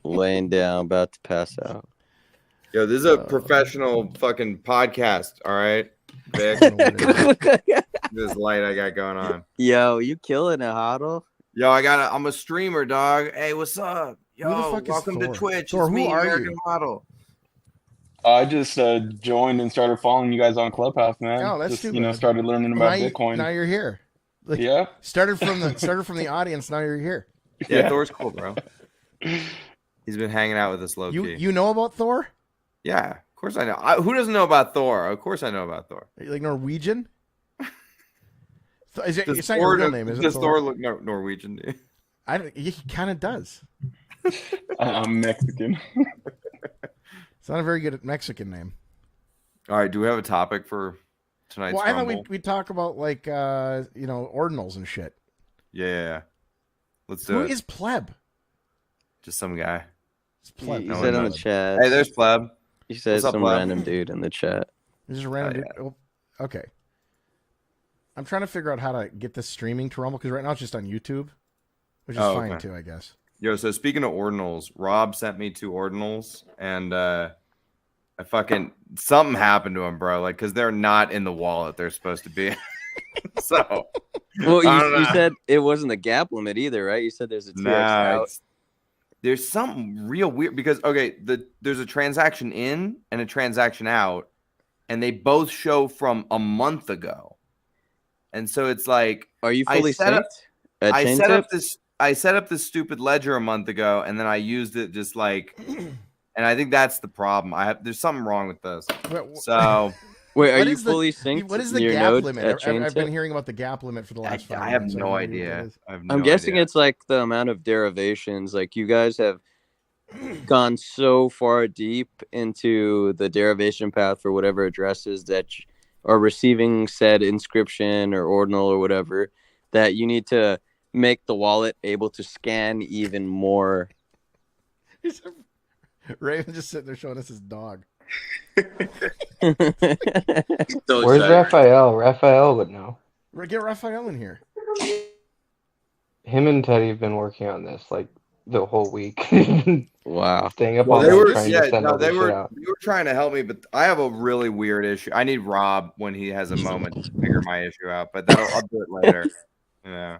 laying down, about to pass out. Yo, this is a professional fucking podcast, all right? Vic, this light I got going on. Yo, you killing it, Huddle? Yo, I'm a streamer, dog. Hey, what's up? Yo, welcome to Twitch. Thor, it's me, who are American you? Model. I just joined and started following you guys on Clubhouse, man. Oh, that's just, stupid. Started learning about Bitcoin. Now you're here. Like, yeah. Started from the audience. Now you're here. Yeah, Thor's cool, bro. He's been hanging out with us low key. You know about Thor? Yeah, of course I know. Who doesn't know about Thor? Of course I know about Thor. Are you like Norwegian? It's not your real name, is it? Does Thor look Norwegian? He kind of does. I'm Mexican. It's not a very good Mexican name. All right, do we have a topic for tonight's Well, I Rumble? thought we'd talk about like ordinals and shit. Yeah. Let's do it. Who is Pleb? Just some guy. It's Pleb. He said in the chat. Hey, there's Pleb. He said some random dude in the chat. This is a random dude. Oh, okay. I'm trying to figure out how to get this streaming to Rumble because right now it's just on YouTube, which is fine too, I guess. Yo, so speaking of ordinals, Rob sent me 2 ordinals, and something happened to them, bro. Like, because they're not in the wallet they're supposed to be. So, well, you said it wasn't a gap limit either, right? You said there's a 2x out. There's something real weird because there's a transaction in and a transaction out, and they both show from a month ago. And so it's like, are you fully synced? I set up this stupid ledger a month ago, and then I used it just like, and I think that's the problem. There's something wrong with this. So wait, are you fully synced? What is the gap limit? I've been hearing about the gap limit for the last 5 I have no idea. I'm guessing it's like the amount of derivations. Like you guys have gone so far deep into the derivation path for whatever addresses that are receiving said inscription or ordinal or whatever, that you need to make the wallet able to scan even more. Raven just sitting there showing us his dog. Where's Raphael? Raphael would know. Get Raphael in here. Him and Teddy have been working on this like the whole week. Wow. Staying up all night they were trying to help me, but I have a really weird issue. I need Rob when he has a moment to figure my issue out, but I'll do it later. Yeah.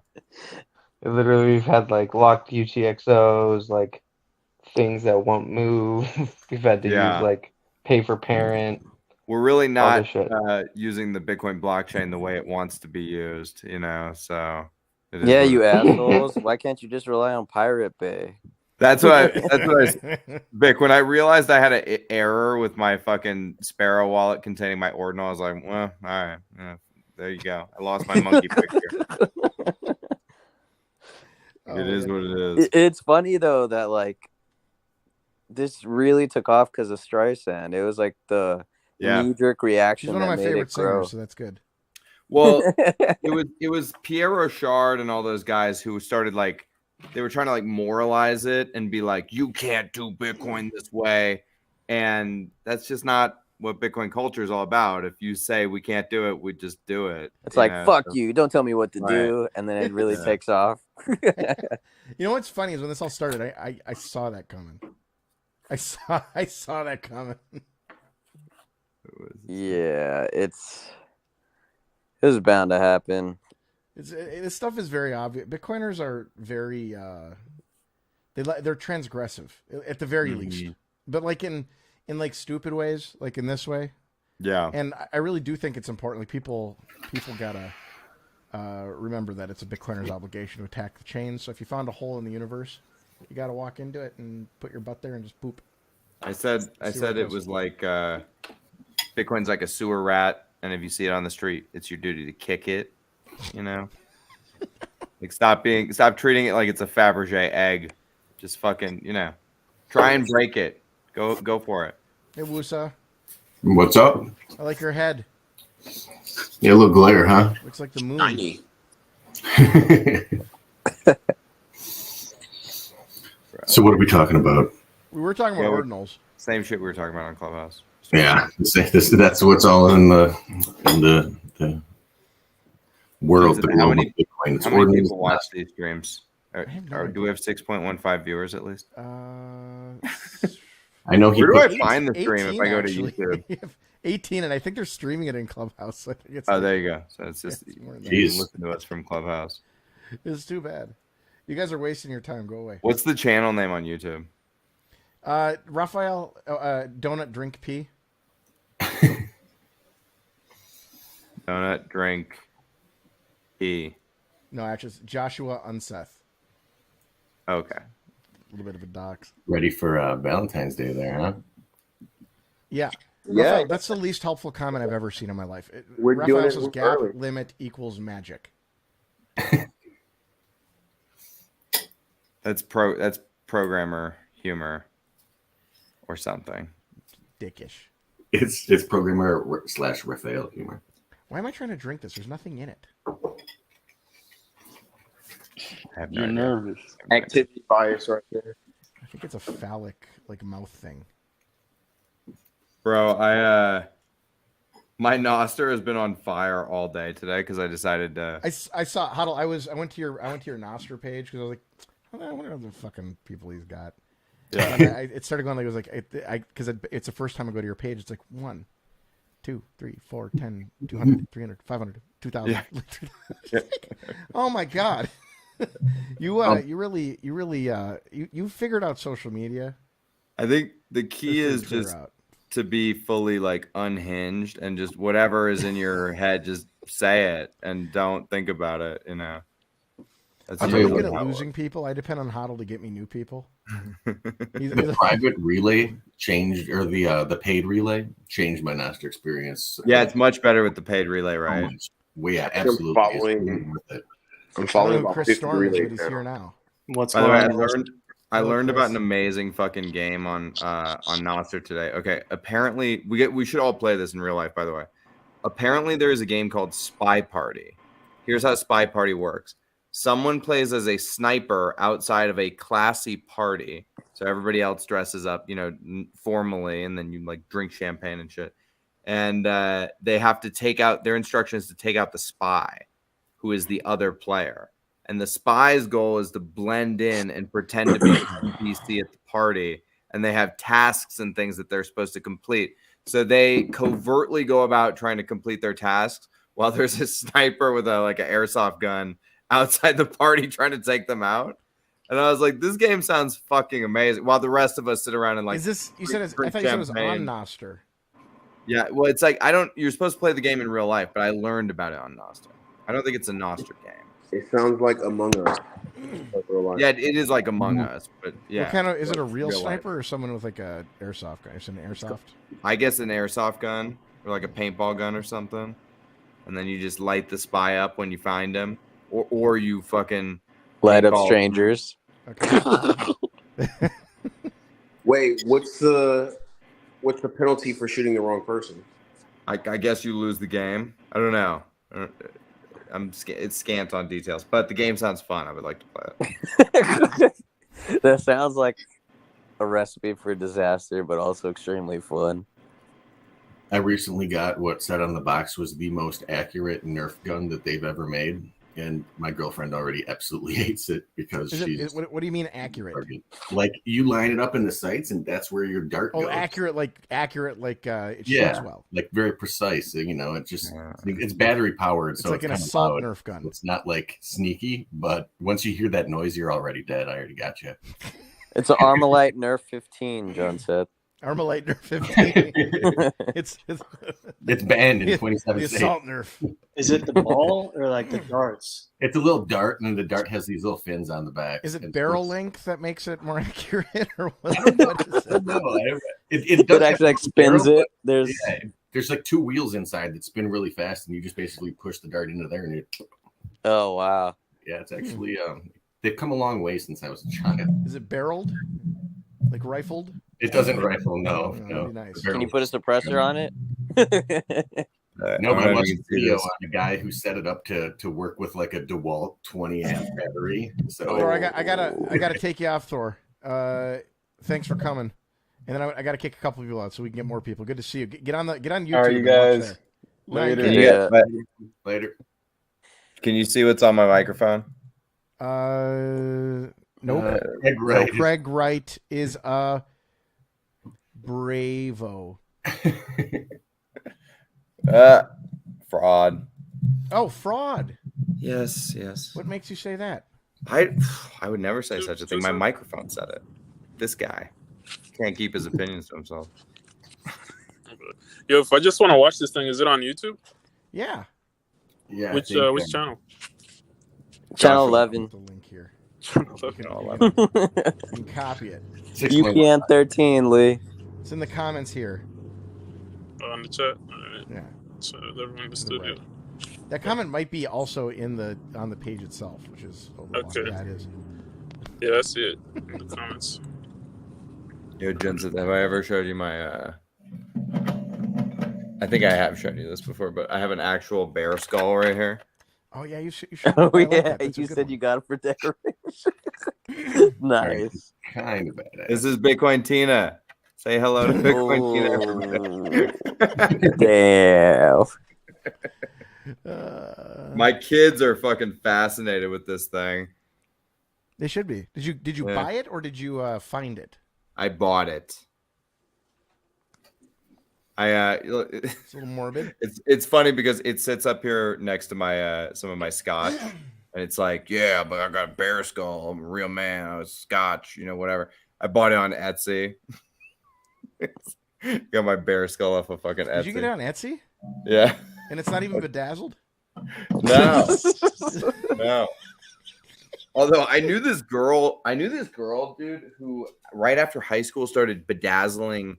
Literally, we've had like locked UTXOs, like things that won't move. We've had to use like pay for parent. We're really not using the Bitcoin blockchain the way it wants to be used, so. Yeah, you assholes. Why can't you just rely on Pirate Bay? That's what I Vic, when I realized I had an error with my fucking Sparrow wallet containing my ordinal, I was like, well, all right. There you go. I lost my monkey picture. It is what it is. It's funny though that like this really took off because of Streisand. It was like the knee-jerk reaction. She's one of my favorite singers, so that's good. Well, it was Pierre Rochard and all those guys who started like they were trying to like moralize it and be like, you can't do Bitcoin this way, and that's just not what Bitcoin culture is all about. If you say we can't do it, we just do it. It's like fuck you, don't tell me what to do, and then it really takes off. You know what's funny is when this all started, I saw that coming. I saw that coming. Yeah, it was bound to happen. This stuff is very obvious. Bitcoiners are very they're transgressive at the very least, but like in like stupid ways, like in this way. Yeah. And I really do think it's important. Like people gotta remember that it's a Bitcoiner's obligation to attack the chain. So if you found a hole in the universe, you gotta walk into it and put your butt there and just poop. I said it was like Bitcoin's like a sewer rat, and if you see it on the street, it's your duty to kick it. Like stop treating it like it's a Fabergé egg. Just fucking, try and break it. Go for it. Hey Wusa. What's up? I like your head. Yeah, a little glare, huh? Looks like the moon. So what are we talking about? We were talking about ordinals. Same shit we were talking about on Clubhouse. Yeah, that's what's all in the world. How many people watch these streams? Do we have 6.15 viewers at least? I know he Where do put. I find the stream if I go to YouTube? 18, and I think they're streaming it in Clubhouse. So I think it's There you go. So it's just you can listen to us from Clubhouse. It's too bad. You guys are wasting your time. Go away. What's the channel name on YouTube? Raphael Donut Drink P. Donut Drink P. No, actually, it's Joshua Unseth. Okay. A little bit of a dox. Ready for Valentine's Day there, huh? Yeah. Yeah. Raphael, that's the least helpful comment I've ever seen in my life. We're doing Raphael it says gap early. limit equals magic. That's programmer humor or something. Dickish. It's programmer / Raphael humor. Why am I trying to drink this? There's nothing in it. I have no You're idea. nervous. Activity bias right there. I think it's a phallic mouth thing. Bro, my noster has been on fire all day today because I decided to. I saw Huddle. I went to your Noster page because I was like, I wonder what the fucking people he's got. Yeah. And it started going like it was like because it's the first time I go to your page. It's like 1, 2, 3, 4, 10, 200, 300, 500, 2,000. Yeah. Oh my god. You figured out social media. I think the key is just to be fully like unhinged and just whatever is in your head, just say it and don't think about it. You know, that's I'm tell really you good what, at losing people. I depend on Huddle to get me new people. The private relay changed, or the paid relay changed my Noster experience. Yeah, it's much better with the paid relay, right? Well, yeah, absolutely. following- With it. I'm I following don't know who about Chris 50 Storm is, relay but he's here channels. now. What's By the way, going I Hello, learned about Chris. an amazing fucking game on Noster today. Okay, apparently we should all play this in real life. By the way, apparently there is a game called Spy Party. Here's how Spy Party works: someone plays as a sniper outside of a classy party, so everybody else dresses up, formally, and then you like drink champagne and shit. And they have to take out their instructions to take out the spy, who is the other player. And the spy's goal is to blend in and pretend to be a NPC at the party. And they have tasks and things that they're supposed to complete. So they covertly go about trying to complete their tasks while there's a sniper with an airsoft gun outside the party trying to take them out. And I was like, this game sounds fucking amazing. While the rest of us sit around and Is this? You said I drink thought you said it was champagne. on Noster. Yeah, well, it's like you're supposed to play the game in real life, but I learned about it on Noster. I don't think it's a Noster game. It sounds like Among Us. Like real life. Yeah, it is like Among Us, but yeah. What kind of is it? A real life. sniper or someone with like a airsoft gun? Is it an airsoft? I guess an airsoft gun or like a paintball gun or something, and then you just light the spy up when you find him, or you fucking Light up paintball. strangers. Okay. Wait, what's the penalty for shooting the wrong person? I guess you lose the game. I don't know. It's scant on details, but the game sounds fun. I would like to play it. That sounds like a recipe for disaster, but also extremely fun. I recently got what said on the box was the most accurate Nerf gun that they've ever made, and my girlfriend already absolutely hates it because What do you mean accurate? Like you line it up in the sights, and that's where your dart goes. Accurate, it Yeah, shoots well. like very precise. It's battery powered, It's so like it's an kind of assault loud. Nerf gun. It's not like sneaky, but once you hear that noise, you're already dead. I already got you. It's an Armalite Nerf 15, John said. Armalite Nerf 15. It's banned in the 27 states. assault Nerf. Is it the ball or like the darts? It's a little dart, and the dart has these little fins on the back. Is it And barrel it's- length that makes it more accurate, or what is it? No, it It does actually have spins barrel, it. There's Yeah, there's like two wheels inside that spin really fast, and you just basically push the dart into there, and oh wow. it's actually they've come a long way since I was a child. Is it barreled? Like rifled? It doesn't rifle, no. That'd be nice. Can you put a suppressor on it? No, I'm I not watched even a video serious. on a guy who set it up to work with like a DeWalt 20 amp battery. So Thor, I gotta take you off, Thor. Thanks for coming. And then I gotta kick a couple people out so we can get more people. Good to see you. Get on YouTube. All right, you and watch guys. there. Later. Yeah. later. Can you see what's on my microphone? Nope. Craig Wright. Craig Wright is a Bravo. Fraud. Oh, fraud. Yes. What makes you say that? I would never say such a thing. My microphone said it. This guy can't keep his opinions to himself. Yo, if I just want to watch this thing, is it on YouTube? Yeah. Yeah. Which channel? Channel 11. The link here. Channel You can copy it. You can 13, Lee. It's in the comments here. On the chat. All right. Yeah. So everyone in the studio. Right. That comment might be also on the page itself, which is Okay. Yeah, it is. Yeah, I see it in the comments. Yo, Jensen, have I ever showed you my? I think I have shown you this before, but I have an actual bear skull right here. Oh yeah, you should. Oh I like yeah, that. That's a you good said one. you got it for decoration. Nice. Kind of badass. This is Bitcoin Tina. Say hello to Bitcoin Damn. Tina. My kids are fucking fascinated with this thing. They should be. Did you buy it or did you find it? I bought it. It's a little morbid. It's funny because it sits up here next to my some of my scotch, and it's like, yeah, but I got a bear skull. I'm a real man. I was scotch, whatever. I bought it on Etsy. Got my bear skull off of fucking Etsy. Did you get it on Etsy? Yeah. And it's not even bedazzled? No. No. Although I knew this girl, dude, who right after high school started bedazzling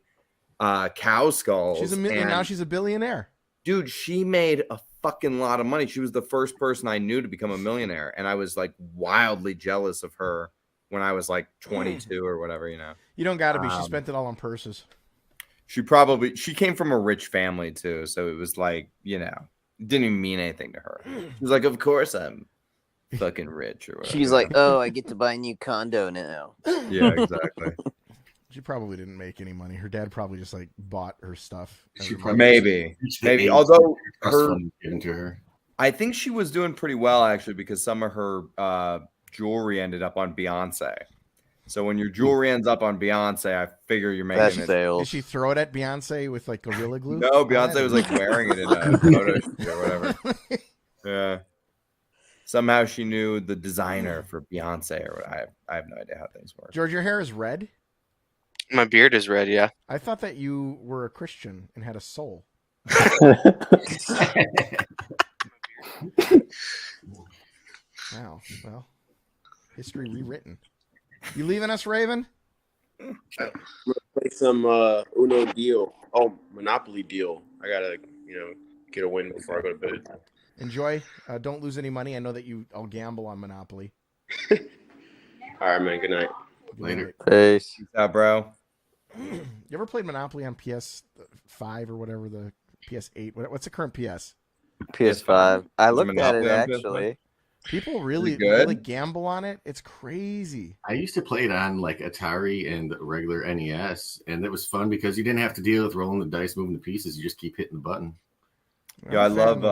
cow skulls. She's now she's a billionaire. Dude, she made a fucking lot of money. She was the first person I knew to become a millionaire, and I was like wildly jealous of her when I was like 22 or whatever, You don't got to be. She spent it all on purses. She came from a rich family too, so it was like, it didn't even mean anything to her. She was like, of course I'm fucking rich or whatever. She's like, oh, I get to buy a new condo now. Yeah, exactly. She probably didn't make any money. Her dad probably just like bought her stuff. Maybe. Although given to her, I think she was doing pretty well actually, because some of her jewelry ended up on Beyonce. So when your jewelry ends up on Beyonce, I figure you're making it. Sales. Did she throw it at Beyonce with like Gorilla Glue? No, Beyonce was like wearing it in a photo shoot or whatever. Yeah. Somehow she knew the designer for Beyonce, or I have no idea how things work. George, your hair is red? My beard is red, yeah. I thought that you were a Christian and had a soul. Wow. Well, history rewritten. You leaving us, Raven? I'm gonna play some Uno deal. Oh, Monopoly deal. I gotta, get a win before I go to bed. Enjoy. Don't lose any money. I know that you all gamble on Monopoly. All right, man. Good night. Later. Peace. Peace out, bro. You ever played Monopoly on PS5 or whatever, the PS8? What's the current PS? PS5. I looked at Monopoly it on actually. People really gamble on it. It's crazy. I used to play it on like Atari and regular NES, and it was fun because you didn't have to deal with rolling the dice, moving the pieces. You just keep hitting the button. Yeah, I love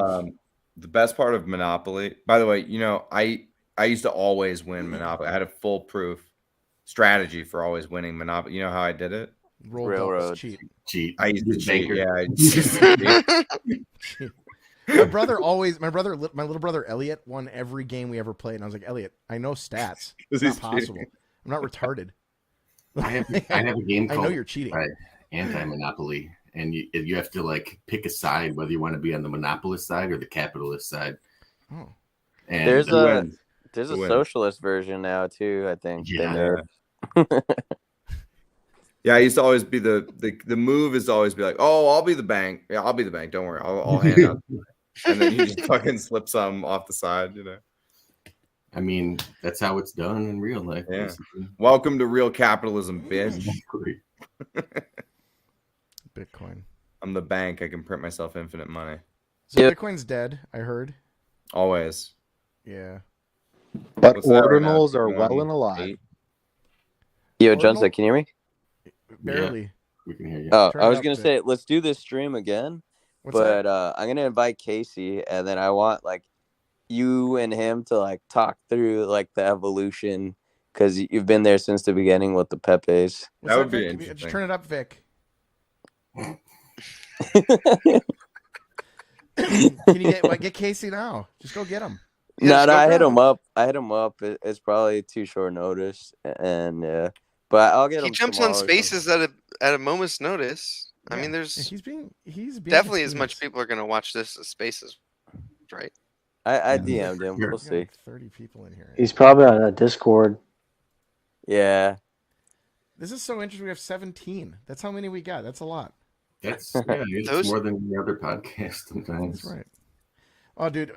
the best part of Monopoly. By the way, I used to always win Monopoly. I had a foolproof strategy for always winning Monopoly. You know how I did it? Railroad. Cheat. I used to cheat. Yeah, I used to cheat. My little brother Elliot won every game we ever played, and I was like, Elliot, I know stats. It's not possible. I'm not retarded. I have a game called I know you're cheating. Anti-Monopoly, and you have to like pick a side, whether you want to be on the monopolist side or the capitalist side. Oh. And There's a socialist version now too, I think. Yeah. Yeah, I used to always be the move is to always be like, oh, I'll be the bank. Yeah, I'll be the bank. Don't worry, I'll hand out. And then you just fucking slip some off the side, I mean, that's how it's done in real life. Yeah. Basically. Welcome to real capitalism, bitch. Bitcoin. I'm the bank. I can print myself infinite money. So Bitcoin's dead, I heard. Always. Yeah. But What's that right now? ordinals are well and alive. Yo, Johnson, can you hear me? Barely. Yeah, we can hear you. Oh, Turn I it was up gonna a bit. say let's do this stream again, What's that? but I'm gonna invite Casey, and then I want like you and him to like talk through like the evolution because you've been there since the beginning with the Pepes. That would be Vic? interesting. Just turn it up, Vic. Can you get Casey now? Just go get him. No, I hit him up. It's probably too short notice, and but I'll get him. He jumps on Spaces at a moment's notice. I mean, there's he's being definitely as much people are going to watch this as Spaces, right? I DM'd him. We'll see. Like 30 people in here. He's probably on a Discord. Yeah. This is so interesting. We have 17. That's how many we got. That's a lot. It's more than any other podcast sometimes. That's right. Oh, dude.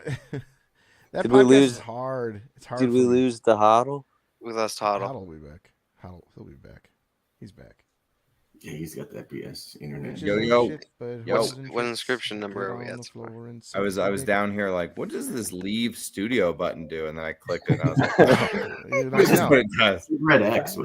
That Did podcast we lose? is hard. It's hard. Did we lose the Hoddle? We lost Hoddle. Hoddle will be back. He'll be back. He's back. Yeah, he's got that BS internet. Yo. What inscription number are we at? I was down here like, what does this leave studio button do? And then I clicked it and I was like, this is what it does. Red X. Yo,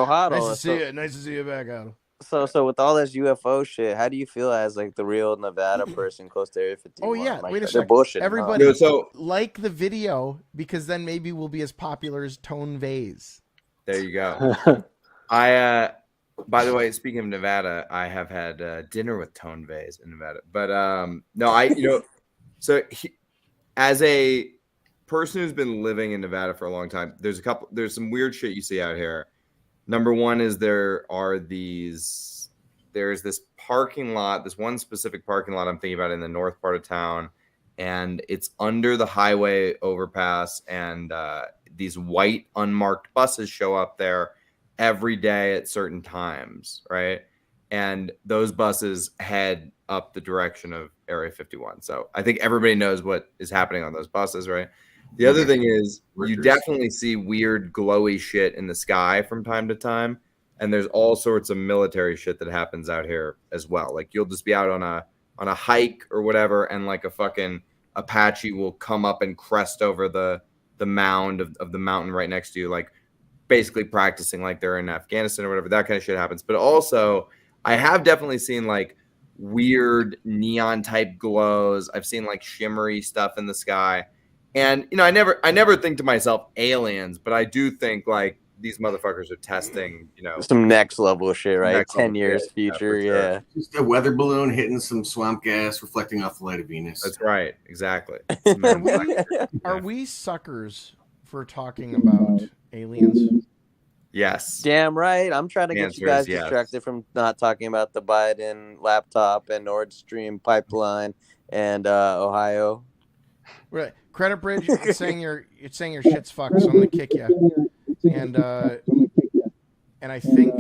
Hoddle. Nice to see you back, Hoddle. So with all this UFO shit, how do you feel as like the real Nevada person close to Area 51? Oh yeah, like, wait a they're second. bullshitting, Everybody, huh? so like the video because then maybe we'll be as popular as Tone Vase. There you go. By the way, speaking of Nevada, I have had dinner with Tone Vase in Nevada. But no, as a person who's been living in Nevada for a long time, there's some weird shit you see out here. Number one is there's this parking lot, this one specific parking lot I'm thinking about in the north part of town, and it's under the highway overpass, and these white unmarked buses show up there every day at certain times, right? And those buses head up the direction of Area 51. So I think everybody knows what is happening on those buses, right? The other thing is you definitely see weird glowy shit in the sky from time to time. And there's all sorts of military shit that happens out here as well. Like you'll just be out on a hike or whatever, and like a fucking Apache will come up and crest over the mound of the mountain right next to you, like basically practicing like they're in Afghanistan or whatever. That kind of shit happens. But also I have definitely seen like weird neon type glows. I've seen like shimmery stuff in the sky. And, I never think to myself aliens, but I do think like these motherfuckers are testing, some next level shit, right? 10 years future. Yeah. Just a weather balloon hitting some swamp gas reflecting off the light of Venus. That's right. Exactly. Are we suckers for talking about aliens? Yes. Damn right. I'm trying to get you guys distracted from not talking about the Biden laptop and Nord Stream pipeline and Ohio. Right. Credit Bridge, it's saying your shit's fucked, so I'm gonna kick you. And I think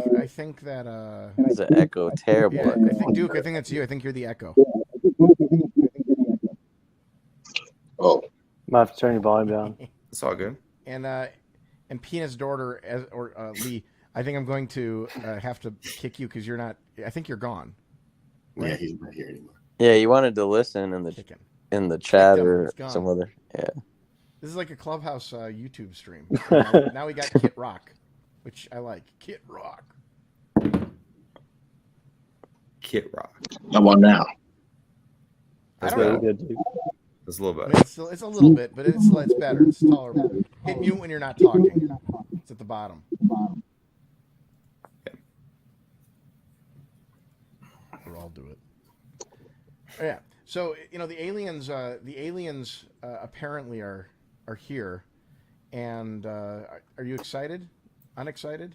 that it's an echo, terrible. Yeah, echo. I think Duke, I think that's you. I think you're the echo. Oh, might have to turn your volume down. It's all good. And Peanut's daughter Lee, I think I'm going to have to kick you because you're not. I think you're gone. Right? Yeah, he's not here anymore. Yeah, you wanted to listen in the chat or some other. Yeah. This is like a Clubhouse YouTube stream. Now we got Kit Rock, which I like. Kit Rock. Kit Rock. I'm on now. That's really good, dude. It's a little bit. I mean, it's a little bit, but it's better. It's tolerable. Hit mute when you're not talking. It's at the bottom. Okay. Or I'll do it. Yeah. So the aliens apparently are here, and are you excited? Unexcited?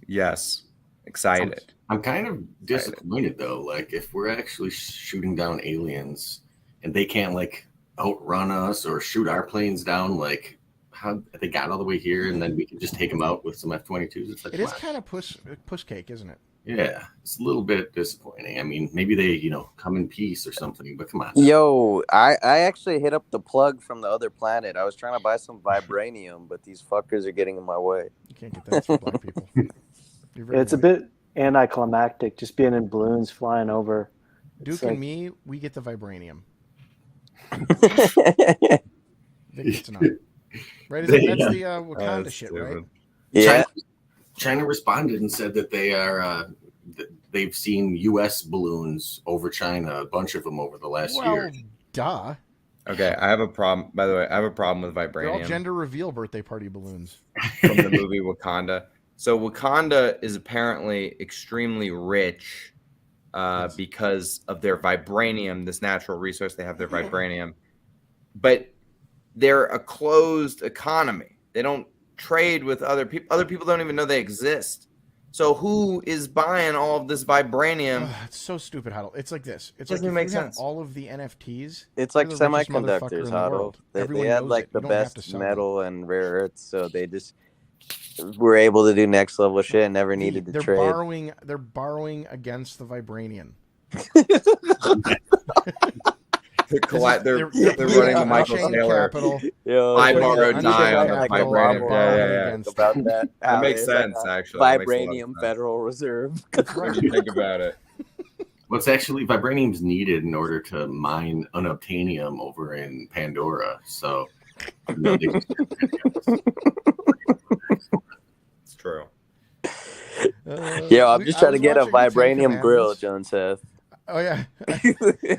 Yes, excited. I'm kind of disappointed though. Like if we're actually shooting down aliens, and they can't like outrun us or shoot our planes down, like how they got all the way here, and then we can just take them out with some F-22s. It's like, it is kind of push cake, isn't it? Yeah, it's a little bit disappointing. I mean, maybe they, come in peace or something, but come on. Yo, I actually hit up the plug from the other planet. I was trying to buy some vibranium, but these fuckers are getting in my way. You can't get that from black people. It's a bit anticlimactic, just being in balloons flying over. Duke and me, we get the vibranium. It's not. Right? That's the Wakanda shit, right? Yeah. China responded and said that they've seen U.S. balloons over China, a bunch of them over the last year. Duh. Okay, I have a problem. By the way, I have a problem with They're all vibranium gender reveal birthday party balloons. from the movie Wakanda. So Wakanda is apparently extremely rich because of their vibranium, this natural resource they have, their vibranium. But they're a closed economy. They don't trade with other people. Other people don't even know they exist. So who is buying all of this vibranium? It's so stupid, Huddle. It's like this. It's Doesn't like if make you sense. have all of the NFTs. It's you're like the richest motherfucker semiconductors, in the Huddle. world. They Everyone had knows like it. the You don't have to best sell them. metal and rare earths, so they just were able to do next level shit and never needed to They're trade. They're borrowing against the vibranium. They're running the Michael Taylor. I borrowed die on the vibranium. About that. That makes sense, actually. That makes a lot of Vibranium sense. Federal Reserve. When you think about it. What's actually vibranium's needed in order to mine unobtainium over in Pandora. So it's true. Yo, I'm just trying to get a vibranium grill, John Seth. Oh yeah, I was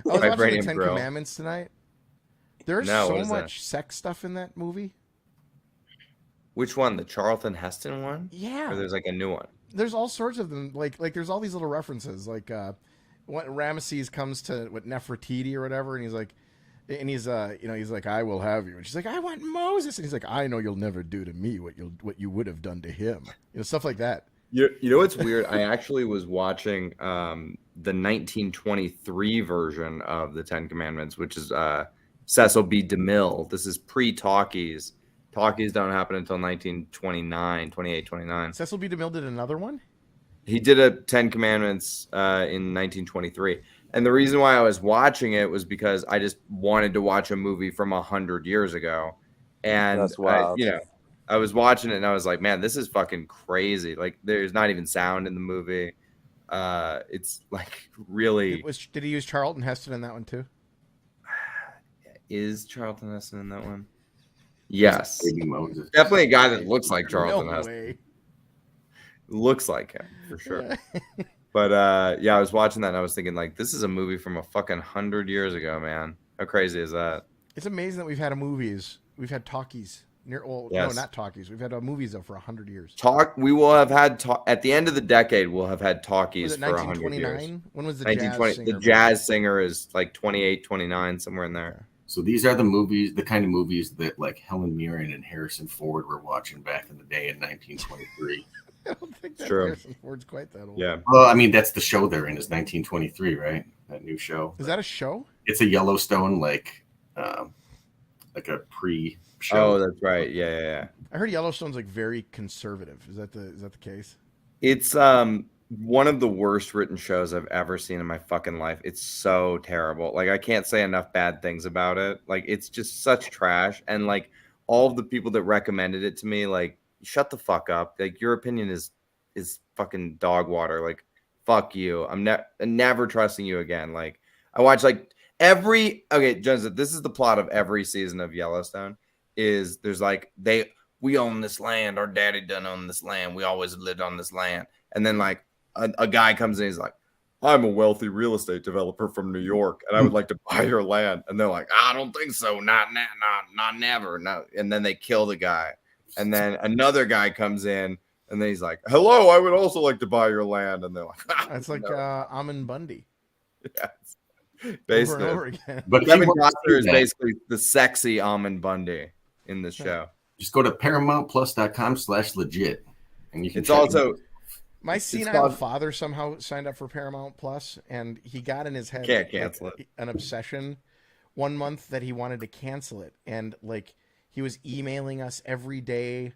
watching the Ten grill. Commandments tonight. There's No, what so is much sex stuff in that movie. Which one? The Charlton Heston one? Yeah. Or there's like a new one? There's all sorts of them. Like there's all these little references. Like what Ramesses comes to Nefertiti or whatever, and he's like, he's like, I will have you, and she's like, I want Moses, and he's like, I know you'll never do to me what you would have done to him. Stuff like that. You know what's weird? I actually was watching the 1923 version of the Ten Commandments, which is Cecil B. DeMille. This is pre-talkies. Talkies don't happen until 1929, 28, 29. Cecil B. DeMille did another one? He did a Ten Commandments in 1923. And the reason why I was watching it was because I just wanted to watch a movie from 100 years ago. And, That's wild. I was watching it and I was like, man, this is fucking crazy. Like, there's not even sound in the movie. It's like really. Did he use Charlton Heston in that one too? Is Charlton Heston in that one? Yes. Definitely a guy that looks like Charlton Heston. Looks like him for sure. But I was watching that and I was thinking, like, this is a movie from a fucking 100 years ago, man. How crazy is that? It's amazing that we've had we've had talkies. No, not talkies. We've had movies though for 100 years. We will have had at the end of the decade. We'll have had talkies for 100 years. When was the 1920? jazz singer? The jazz singer is like 28, 29, somewhere in there. So these are the kind of movies that like Helen Mirren and Harrison Ford were watching back in the day in 1923. I don't think that True. Harrison Ford's quite that old. Yeah. Well, I mean, that's the show they're in is 1923, right? That new show. Is that a show? It's a Yellowstone, like a pre-show. Oh, that's right. Yeah. I heard Yellowstone's like very conservative. Is that the case? It's one of the worst written shows I've ever seen in my fucking life. It's so terrible. Like, I can't say enough bad things about it. Like, it's just such trash. And like all of the people that recommended it to me, like, shut the fuck up. Like, your opinion is fucking dog water. Like, fuck you. I'm never trusting you again. Like, I watch like Jones, this is the plot of every season of Yellowstone. Is there's like we own this land, our daddy done own this land, we always lived on this land, and then like a guy comes in, he's like, I'm a wealthy real estate developer from New York and I would like to buy your land, and they're like, I don't think so, not never, no. And then they kill the guy, and then another guy comes in and then he's like, hello, I would also like to buy your land, and they're like, it's like Amon Bundy. Yes. Basically. Over and over again. But Kevin Costner is basically the sexy Almond Bundy in this show. Just go to ParamountPlus.com/legit, and you can. It's also my senile father somehow signed up for Paramount Plus, and he got in his head can't cancel it. An obsession one month that he wanted to cancel it, and like he was emailing us every day,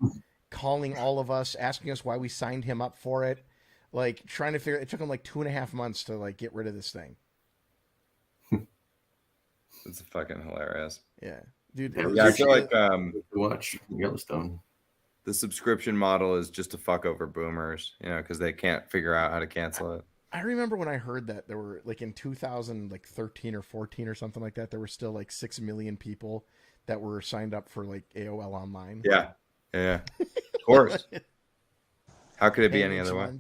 calling all of us, asking us why we signed him up for it, like trying to figure. It took him like 2.5 months to like get rid of this thing. It's fucking hilarious. Yeah, dude. Yeah, I feel like watch Yellowstone. The subscription model is just to fuck over boomers, because they can't figure out how to cancel it. I remember when I heard that there were like in 2013 or 14 or something like that, there were still like 6 million people that were signed up for like AOL Online. Yeah, of course. How could it be any other way?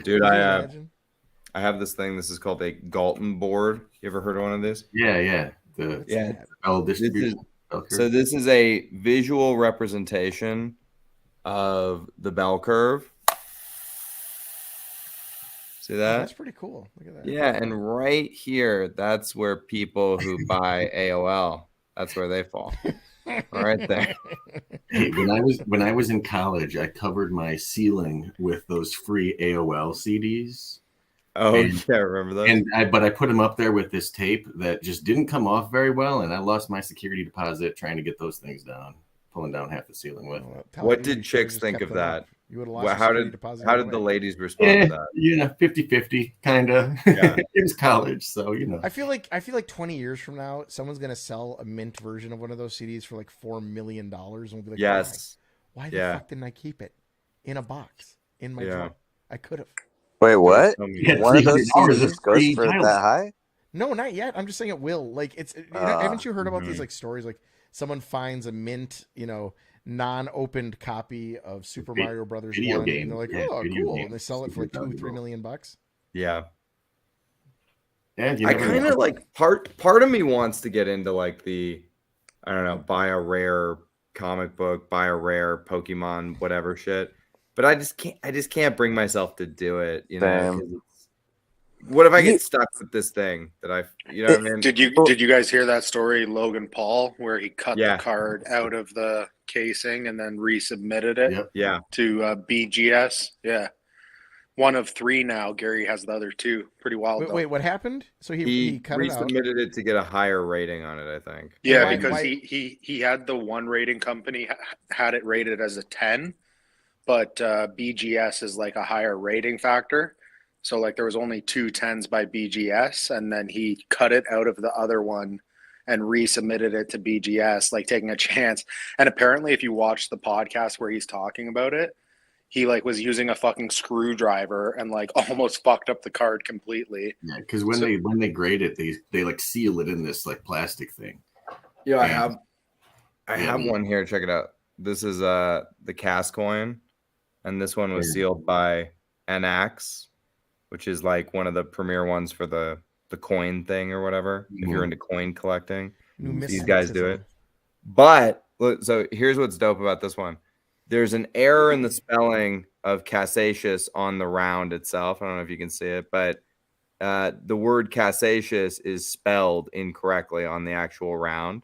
Dude, I have this thing. This is called a Galton board. You ever heard of one of these? Yeah. The Yeah. L This distribution. is, bell curve. so this is a visual representation of the bell curve. See that? That's pretty cool. Look at that. Yeah, and right here, that's where people who buy AOL, that's where they fall. Right there. Hey, when I was in college, I covered my ceiling with those free AOL CDs. Oh, yeah, remember those? But I put them up there with this tape that just didn't come off very well, and I lost my security deposit trying to get those things down, pulling down half the ceiling with. What did chicks think of that? You would have lost How security did deposit how either did the way. ladies respond to that? 50-50 kind of. Yeah. It was college, so I feel like 20 years from now, someone's gonna sell a mint version of one of those CDs for like $4 million, and we'll be like, Yes. why the fuck didn't I keep it in a box in my drawer? I could have. Wait, what? Yeah, One of those $300 CDs of goes free for title. that high? No, not yet. I'm just saying it will. Like haven't you heard about these like stories? Like someone finds a mint, non-opened copy of Super Mario Brothers video 1, game. and they're like, Yeah, oh, video cool, game. and they sell it for like $2-3 million. Yeah. Yeah, I kind of like part of me wants to get into like the, I don't know, buy a rare comic book, buy a rare Pokemon, whatever shit. But I just can't bring myself to do it, 'cause it's, what if I get stuck with this thing that you know what I mean? Did you guys hear that story, Logan Paul, where he cut the card out of the casing and then resubmitted it to BGS? Yeah. One of 3 now. Gary has the other 2. Pretty wild. Wait, what happened? So he cut it out. Resubmitted it to get a higher rating on it, I think. Yeah, because he had the one rating company had it rated as a 10, but BGS is like a higher rating factor. So like there was only 2 10s by BGS, and then he cut it out of the other one and resubmitted it to BGS, like taking a chance. And apparently, if you watch the podcast where he's talking about it, he like was using a fucking screwdriver and like almost fucked up the card completely. Yeah, because when they grade it, they like seal it in this like plastic thing. Yeah, I have one here. Check it out. This is the cast coin, and this one was sealed by NX, which is like one of the premier ones for the coin thing or whatever. If you're into coin collecting, these guys do it. But so here's what's dope about this one. There's an error in the spelling of Cassacious on the round itself. I don't know if you can see it, but the word Cassacious is spelled incorrectly on the actual round.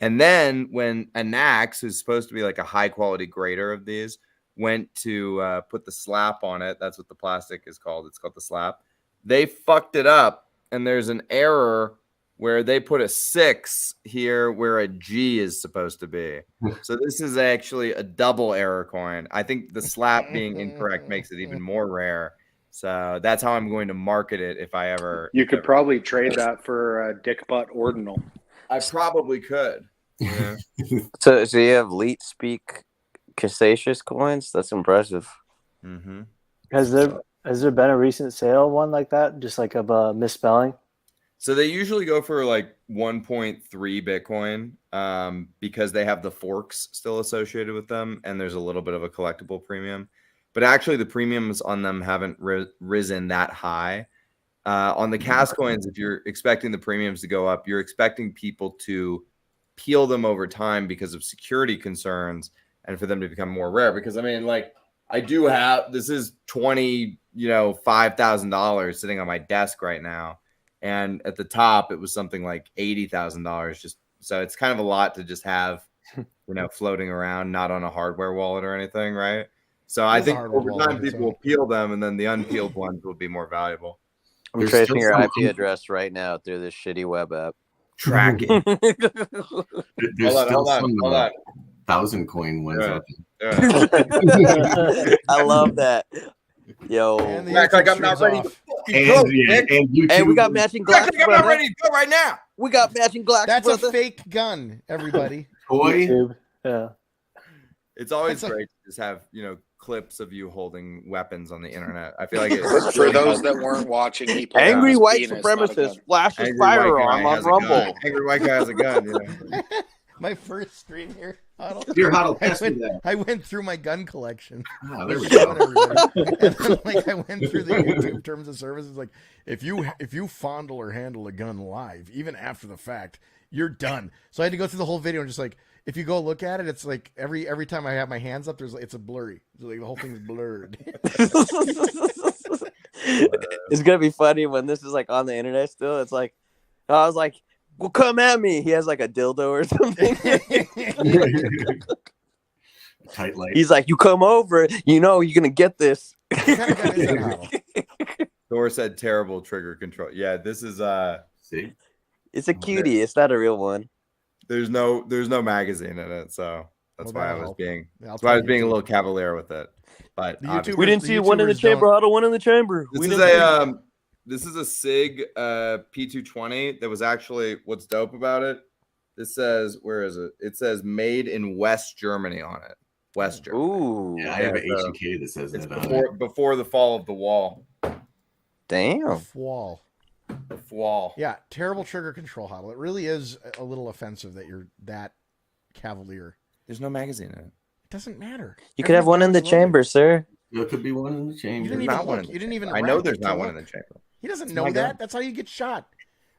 And then when Anax, who's supposed to be like a high quality grader of these, went to put the slap on it, that's what the plastic is called. It's called the slap. They fucked it up, and there's an error where they put a 6 here where a G is supposed to be. So this is actually a double error coin. I think the slap being incorrect makes it even more rare. So that's how I'm going to market it if I ever. You could probably trade that for a dick butt ordinal. I probably could. Yeah. So you have Leet Speak Cassacious coins? That's impressive. Mm-hmm. Has there been a recent sale one like that, just like of a misspelling? So they usually go for like 1.3 Bitcoin because they have the forks still associated with them, and there's a little bit of a collectible premium. But actually, the premiums on them haven't risen that high. On the cast coins, if you're expecting the premiums to go up, you're expecting people to peel them over time because of security concerns and for them to become more rare. Because I mean, like, I do have, this is $5,000 sitting on my desk right now. And at the top, it was something like $80,000. Just so it's kind of a lot to just have, floating around, not on a hardware wallet or anything, right? So I think over time people will peel them, and then the unpeeled ones will be more valuable. I'm tracing your IP address right now through this shitty web app. Tracking. Hold on. 1,000 coin ones. I love that. Yo, act like I'm not ready to fucking go, and we got matching glass. I'm not ready to go right now. We got matching glass. That's a fake gun, everybody. Toy. Yeah. It's always great to just have clips of you holding weapons on the internet. I feel like for those that weren't watching, he angry white supremacist flashes firearm on Rumble. Angry white guy has a gun. My first stream here Dear Huddle, pass me that. I went through my gun collection. Ah, there we go. And then, like, I went through the YouTube terms of service. It's like, if you fondle or handle a gun live, even after the fact, you're done. So I had to go through the whole video and just like, if you go look at it, it's like every time I have my hands up, it's a blurry. It's like the whole thing's blurred. It's gonna be funny when this is like on the internet still. It's like, I was like, well, come at me. He has like a dildo or something. Tight light. He's like, you come over, you know, you're gonna get this. Thor said terrible trigger control. Yeah, this is see, it's a cutie. It's not a real one. There's no magazine in it, so that's why I was being a little cavalier with it. But we didn't see one in the chamber. I don't one in the chamber. This is a SIG P220 that was actually, what's dope about it. This says, where is it? It says made in West Germany on it. West Germany. Ooh, yeah, I have an H&K that says it's that before the fall of the wall. Damn. Wall. The wall. Yeah, terrible trigger control, Huddle. It really is a little offensive that you're that cavalier. There's no magazine in it. It doesn't matter. You could have one in the chamber, sir. There could be one in the chamber. You didn't even look. You didn't even. I know there's not one in the chamber. He doesn't know that. That's how you get shot.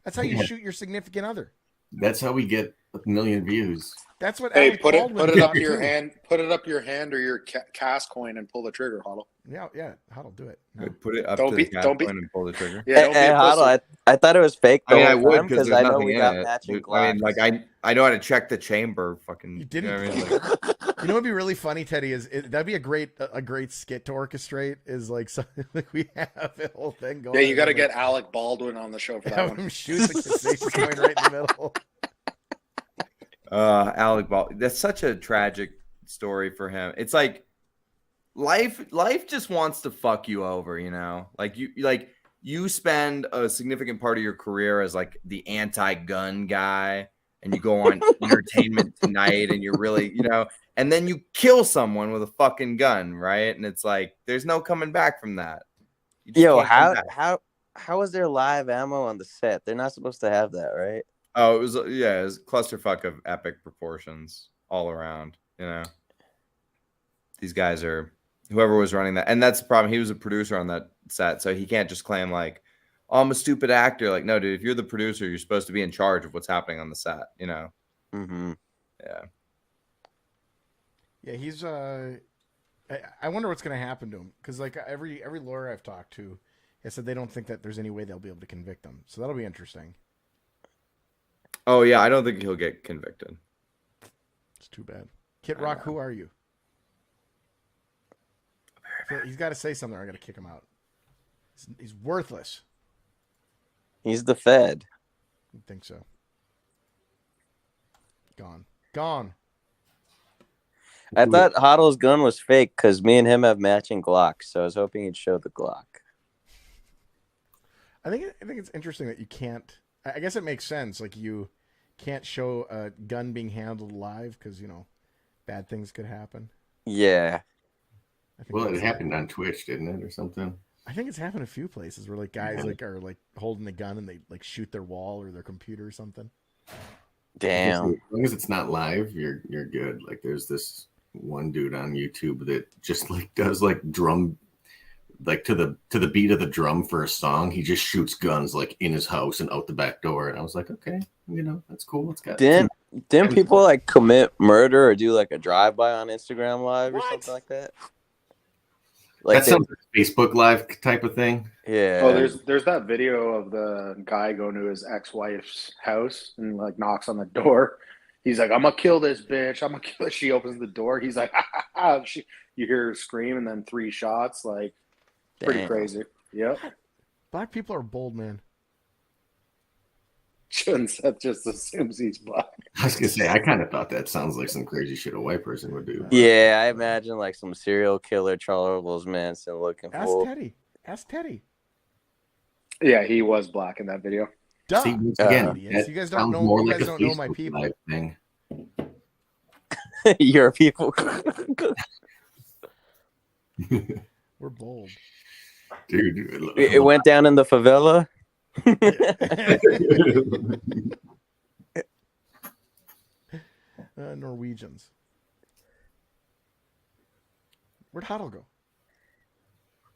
That's how you shoot your significant other. That's how we get 1 million views. That's what. Hey, put it up your hand. Put it up your hand or your cast coin and pull the trigger, Huddle. Yeah, Huddle, do it. No. Put it up to the cast coin and pull the trigger. Yeah, don't be a Huddle, I thought it was fake. I mean, I would because I know we got matching glasses. I mean, like I know how to check the chamber. Fucking. You didn't. You know what I mean? You know what'd be really funny, Teddy, is that'd be a great skit to orchestrate. Is like something like we have the whole thing going. Yeah, you got to get Alec Baldwin on the show for that have one. Him shoot the station coin right in the middle. Alec Baldwin. That's such a tragic story for him. It's like life just wants to fuck you over, you know? Like you spend a significant part of your career as like the anti-gun guy, and you go on Entertainment Tonight, and you're really, you know, and then you kill someone with a fucking gun, right? And it's like there's no coming back from that. Yo, how is there live ammo on the set? They're not supposed to have that, right? Oh, it was a clusterfuck of epic proportions all around, you know. These guys are, whoever was running that, and that's the problem. He was a producer on that set, so he can't just claim like, oh, I'm a stupid actor. Like, no, dude, if you're the producer, you're supposed to be in charge of what's happening on the set, you know. Mm-hmm. Yeah, he's I wonder what's gonna happen to him, because like every lawyer I've talked to has said they don't think that there's any way they'll be able to convict him. So that'll be interesting. Oh yeah, I don't think he'll get convicted. It's too bad. Kid Rock, who are you? He's got to say something, or I got to kick him out. He's worthless. He's the Fed. I think so. Gone. I thought Huddle's gun was fake because me and him have matching Glocks, so I was hoping he'd show the Glock. I think it's interesting that you can't. I guess it makes sense. Like, you can't show a gun being handled live because, you know, bad things could happen. Yeah. Well, it happened on Twitch, didn't it, or something? I think it's happened a few places where like guys like are like holding the gun and they like shoot their wall or their computer or something. Damn. As long as it's not live, you're good. Like, there's this one dude on YouTube that just like does like drum, like to the beat of the drum for a song. He just shoots guns like in his house and out the back door. And I was like, okay, you know, that's cool. It's got Didn't people like commit murder or do like a drive-by on Instagram Live or something like that? Like that sounds like Facebook Live type of thing. Yeah. Oh, there's that video of the guy going to his ex-wife's house and like knocks on the door. He's like, "I'm gonna kill this bitch. I'm gonna kill her." She opens the door. He's like, "Ha, ha, ha." You hear her scream and then 3 shots. Like, pretty Damn. crazy. Yep. Black people are bold, man. Seth just assumes he's black. I was gonna say, I kind of thought that sounds like some crazy shit a white person would do. Yeah, I imagine like some serial killer Charles Manson looking for. Ask Teddy. Yeah, he was black in that video. Duh. See, once again, you guys don't know. You guys don't know my people. Live thing. Your people. We're bold. Dude, It went down in the favela. Norwegians. Where'd Huddle go?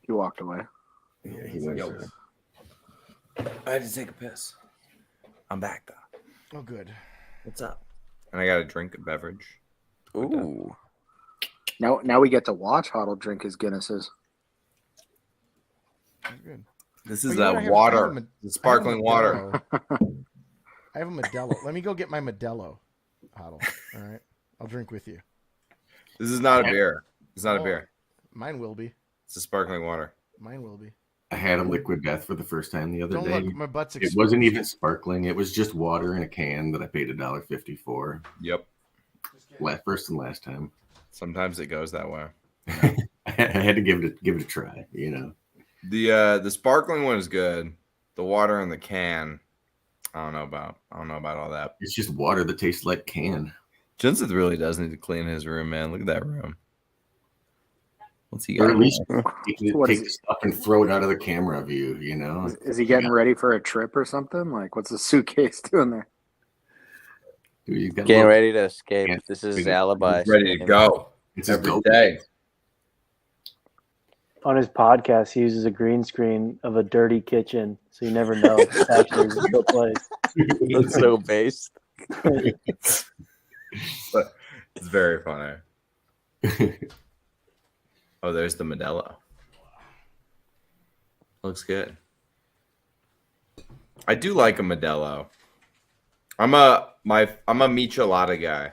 He walked away. Yeah, he went. I had to take a piss. I'm back though. Oh, good. What's up? And I got to drink a beverage. Ooh. Now we get to watch Huddle drink his Guinnesses. Good. This is water. The sparkling water. I have a Modelo. Let me go get my Modelo, Huddle. All right. I'll drink with you. This is not a beer. It's not a beer. Mine will be. It's a sparkling water. Mine will be. I had a liquid death for the first time the other day. Look, my butt's it wasn't even sparkling. It was just water in a can that I paid $1.50 for. Yep. First and last time. Sometimes it goes that way. I had to give it a try, you know. The sparkling one is good. The water in the can, I don't know about all that. It's just water that tastes like can. Jensen really does need to clean his room, man. Look at that room. What's he got? Or at least take the stuff and throw it out of the camera view, you know. Is he getting ready for a trip or something? Like, what's the suitcase doing there? Dude, Getting ready to escape. This is his alibi. Ready to go. It's every day. On his podcast, he uses a green screen of a dirty kitchen, so you never know if it's actually a real place. That's so based. But it's very funny. Oh, there's the Modelo. Looks good. I do like a Modelo. I'm a michelada guy.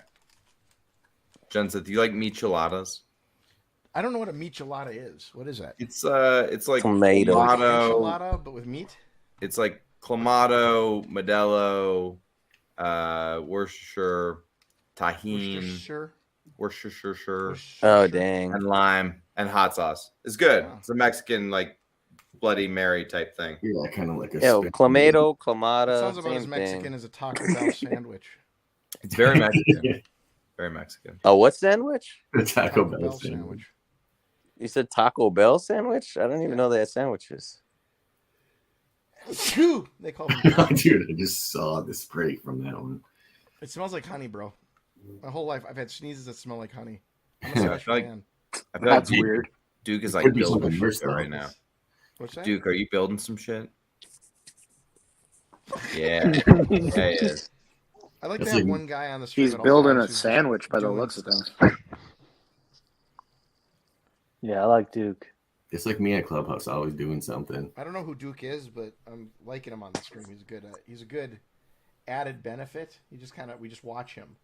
Jensen, do you like micheladas? I don't know what a michelada is. What is that? It's like tomato enchilada, but with meat. It's like clamato, Modelo, Worcestershire, tahini, Worcestershire. Oh dang! And lime and hot sauce. It's good. It's a Mexican like Bloody Mary type thing. Yeah, kind of like a. Clamato, clamata. Sounds about as Mexican thing. as a Taco Bell sandwich. It's very Mexican. Very Mexican. Oh, what sandwich? The Taco Bell sandwich. You said Taco Bell sandwich? I don't even know they had sandwiches. They call them. Dude, I just saw the spray from that one. It smells like honey, bro. My whole life, I've had sneezes that smell like honey. I'm a I special feel like, man. That's weird. Duke is It like could be building something some worse, shit though. right now. What's that? Duke, are you building some shit? Yeah. Yeah, he is. I like to have one guy on the street. He's at all building a times who's sandwich by the doing looks of things. Yeah, I like Duke. It's like me at Clubhouse, always doing something. I don't know who Duke is, but I'm liking him on the stream. He's a good added benefit. We just watch him.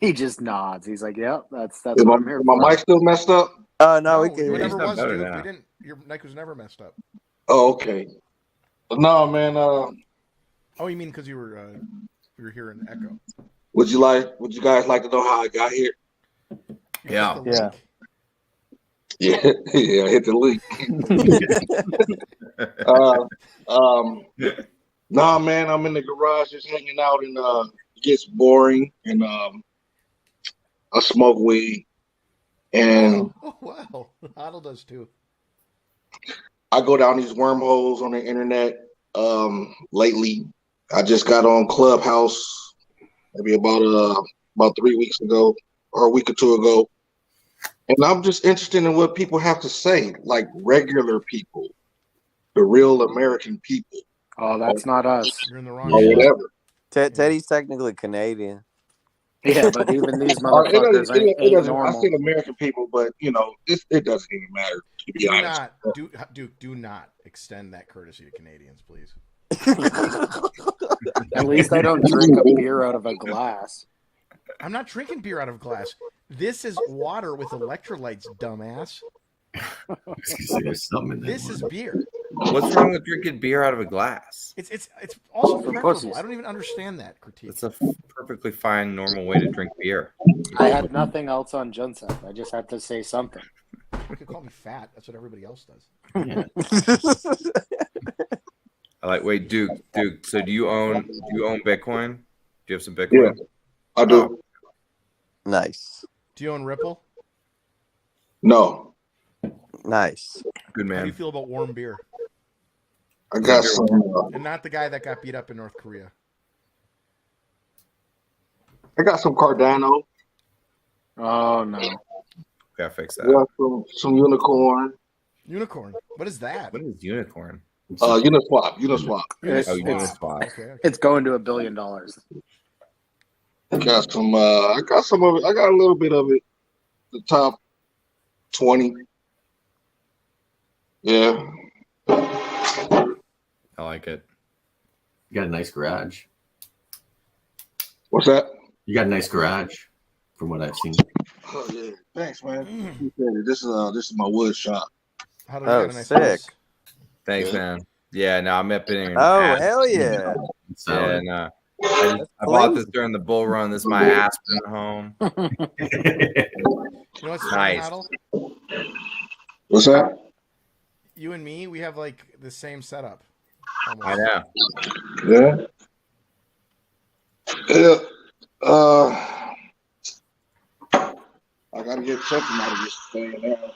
He just nods. He's like, "Yep, that's Is what I'm here my for." mic still messed up? No, we can. It never was, better Duke. now. Your mic was never messed up. Oh, okay. No, man. Oh, you mean because you were hearing echo? Would you guys like to know how I got here? Yeah. Yeah. Yeah, yeah. I hit the link. Nah, man. I'm in the garage just hanging out, and it gets boring, and I smoke weed, and Oh wow, Otto does too. I go down these wormholes on the internet. Lately, I just got on Clubhouse maybe about 3 weeks ago or a week or two ago, and I'm just interested in what people have to say, like regular people, the real American people. Oh, that's not us. You're in the wrong. Or shit. whatever. Teddy's technically Canadian. Yeah, but even these It motherfuckers ain't doesn't. I normal. said American people, but it doesn't even matter, to be honest. Duke, do not extend that courtesy to Canadians, please. At least I don't drink a beer out of a glass. I'm not drinking beer out of glass. This is water with electrolytes, dumbass. There's something in that This one. is beer. What's wrong with drinking beer out of a glass? It's also For preferable. pussies. I don't even understand that critique. It's a perfectly fine, normal way to drink beer. I had nothing else on Jensen. I just had to say something. You could call me fat. That's what everybody else does. I like. Wait, Duke. So do you own Bitcoin? Do you have some Bitcoin? Yeah, I do. Nice. Do you own Ripple? No, Nice. Good How do you man. feel about warm beer? I got some. And not the guy that got beat up in North Korea. I got some Cardano. Oh no. Gotta fix I that. got some unicorn. Unicorn. What is that? What is unicorn? Uniswap. Uniswap. Okay. It's going to $1 billion. I got some of it. I got a little bit of it. The top 20. Yeah. I like it. You got a nice garage. What's that? You got a nice garage, from what I've seen. Oh yeah. Thanks, man. Appreciate it. This is my wood shop. How do Oh, sick. Thanks, man. Yeah, no, I'm up in. Oh, hell yeah. Yeah, no. I bought this during the bull run. This is my Aspen home. You know what's funny, Nice. Huddle? What's that? You and me, we have like the same setup. Almost. I know. Yeah. Yeah. I gotta get something out of this thing now.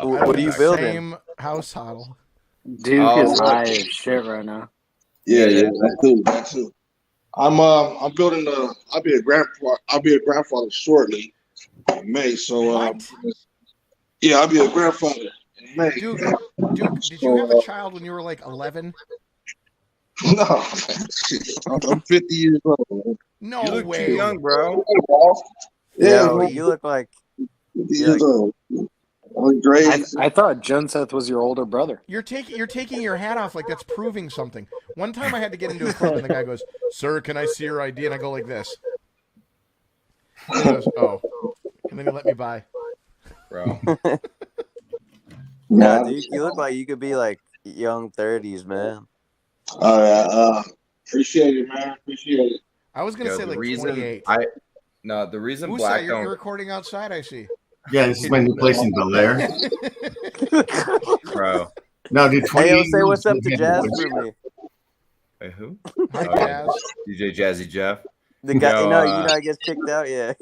What are you building? Same house, Huddle. Duke is high as shit right now. Yeah, that too. I'm building I'll be a grandfather shortly in May. So yeah, I'll be a grandfather in May. Duke, did you have a child when you were like 11? No, I'm 50 years old. No You look way. too young, bro. Yeah, Yo, you look like 50 years old. I'm great. I thought Jenseth was your older brother. You're taking your hat off like that's proving something. One time I had to get into a club and the guy goes, "Sir, can I see your ID?" And I go like this. And he goes, "Oh," and then he let me by. Bro. No, dude, you look like you could be like young 30s, man. All right, appreciate it, man. Appreciate it. I was gonna say like 28. The reason Musa, black you're don't recording outside. I see. Yeah, this is my new place in Bel Air. bro. No, dude, 28 Hey, say what's up to years Jazz old. for me. Wait, who? Hi, Oh, yeah. Jazz. DJ Jazzy Jeff. The guy, Yo, I get kicked out. Yeah.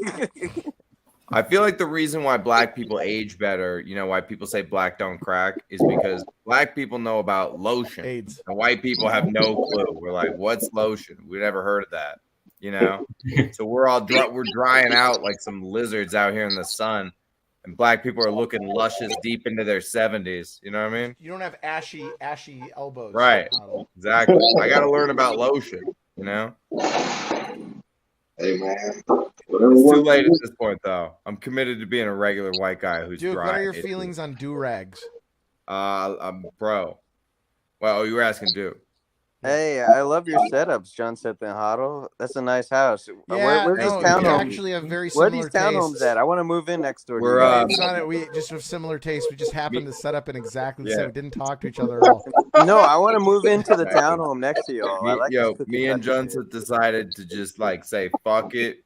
I feel like the reason why black people age better, why people say black don't crack, is because black people know about lotion. AIDS. And white people have no clue. We're like, what's lotion? We never heard of that. So we're all we're drying out like some lizards out here in the sun, and black people are looking luscious deep into their 70s. You know what I mean? You don't have ashy elbows. Right. Huddle. Exactly. I got to learn about lotion. Hey, man. It's too late at this point, though. I'm committed to being a regular white guy who's Dude, dry. what are your feelings on do-rags? Bro. Well, you were asking Duke. Hey, I love your setups, John Seth and Huddle. That's a nice house. Yeah, where are these no, townhomes? we actually have very Where are similar these townhomes tastes. at? I want to move in next door. We're, to you It's not we just have similar tastes. We just happened to set up in exactly the same. Yeah. We didn't talk to each other at all. No, I want to move into the townhome next to y'all. I like this cookie Me and cutter shit. Johnson decided to just say fuck it.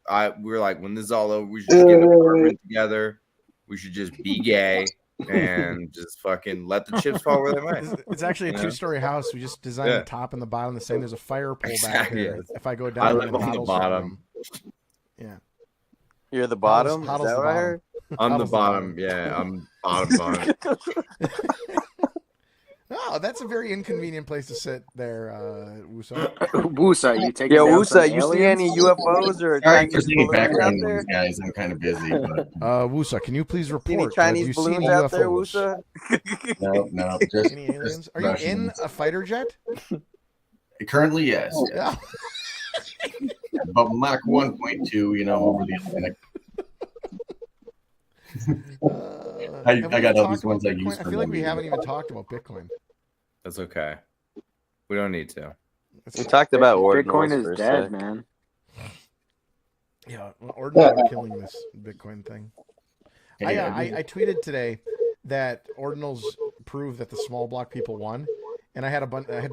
We were like, when this is all over, we should just get an apartment together. We should just be gay and just fucking let the chips fall where they might. It's actually a two-story house. We just designed the top and the bottom the same. There's a fire pole back there. Yes. If I go down, I I'm live in on the Huddle's bottom. room. Yeah. You're the bottom? Huddle's Is that the what I heard? I'm the Huddle's bottom. Yeah, I'm bottom. Oh, that's a very inconvenient place to sit there, Wusa. Wusa, you take Yo, it down Wusa, from you see any aliens? UFOs or Sorry Chinese for any balloons out background there? noise, guys. I'm kind of busy, but Wusa, can you please See any report? Have you Chinese seen balloons any out there, UFOs? Wusa? no, just Any aliens? just Are you in Russians. a fighter jet? Currently, yes. Yeah. But Mach 1.2, over the Atlantic. I got all these ones I use I for feel like we money. haven't even talked about Bitcoin. That's okay. We don't need to. We talked about Ordinals Bitcoin for is a dead, sec. man. Yeah, Ordinals are killing this Bitcoin thing. I tweeted today that Ordinals proved that the small block people won, and I had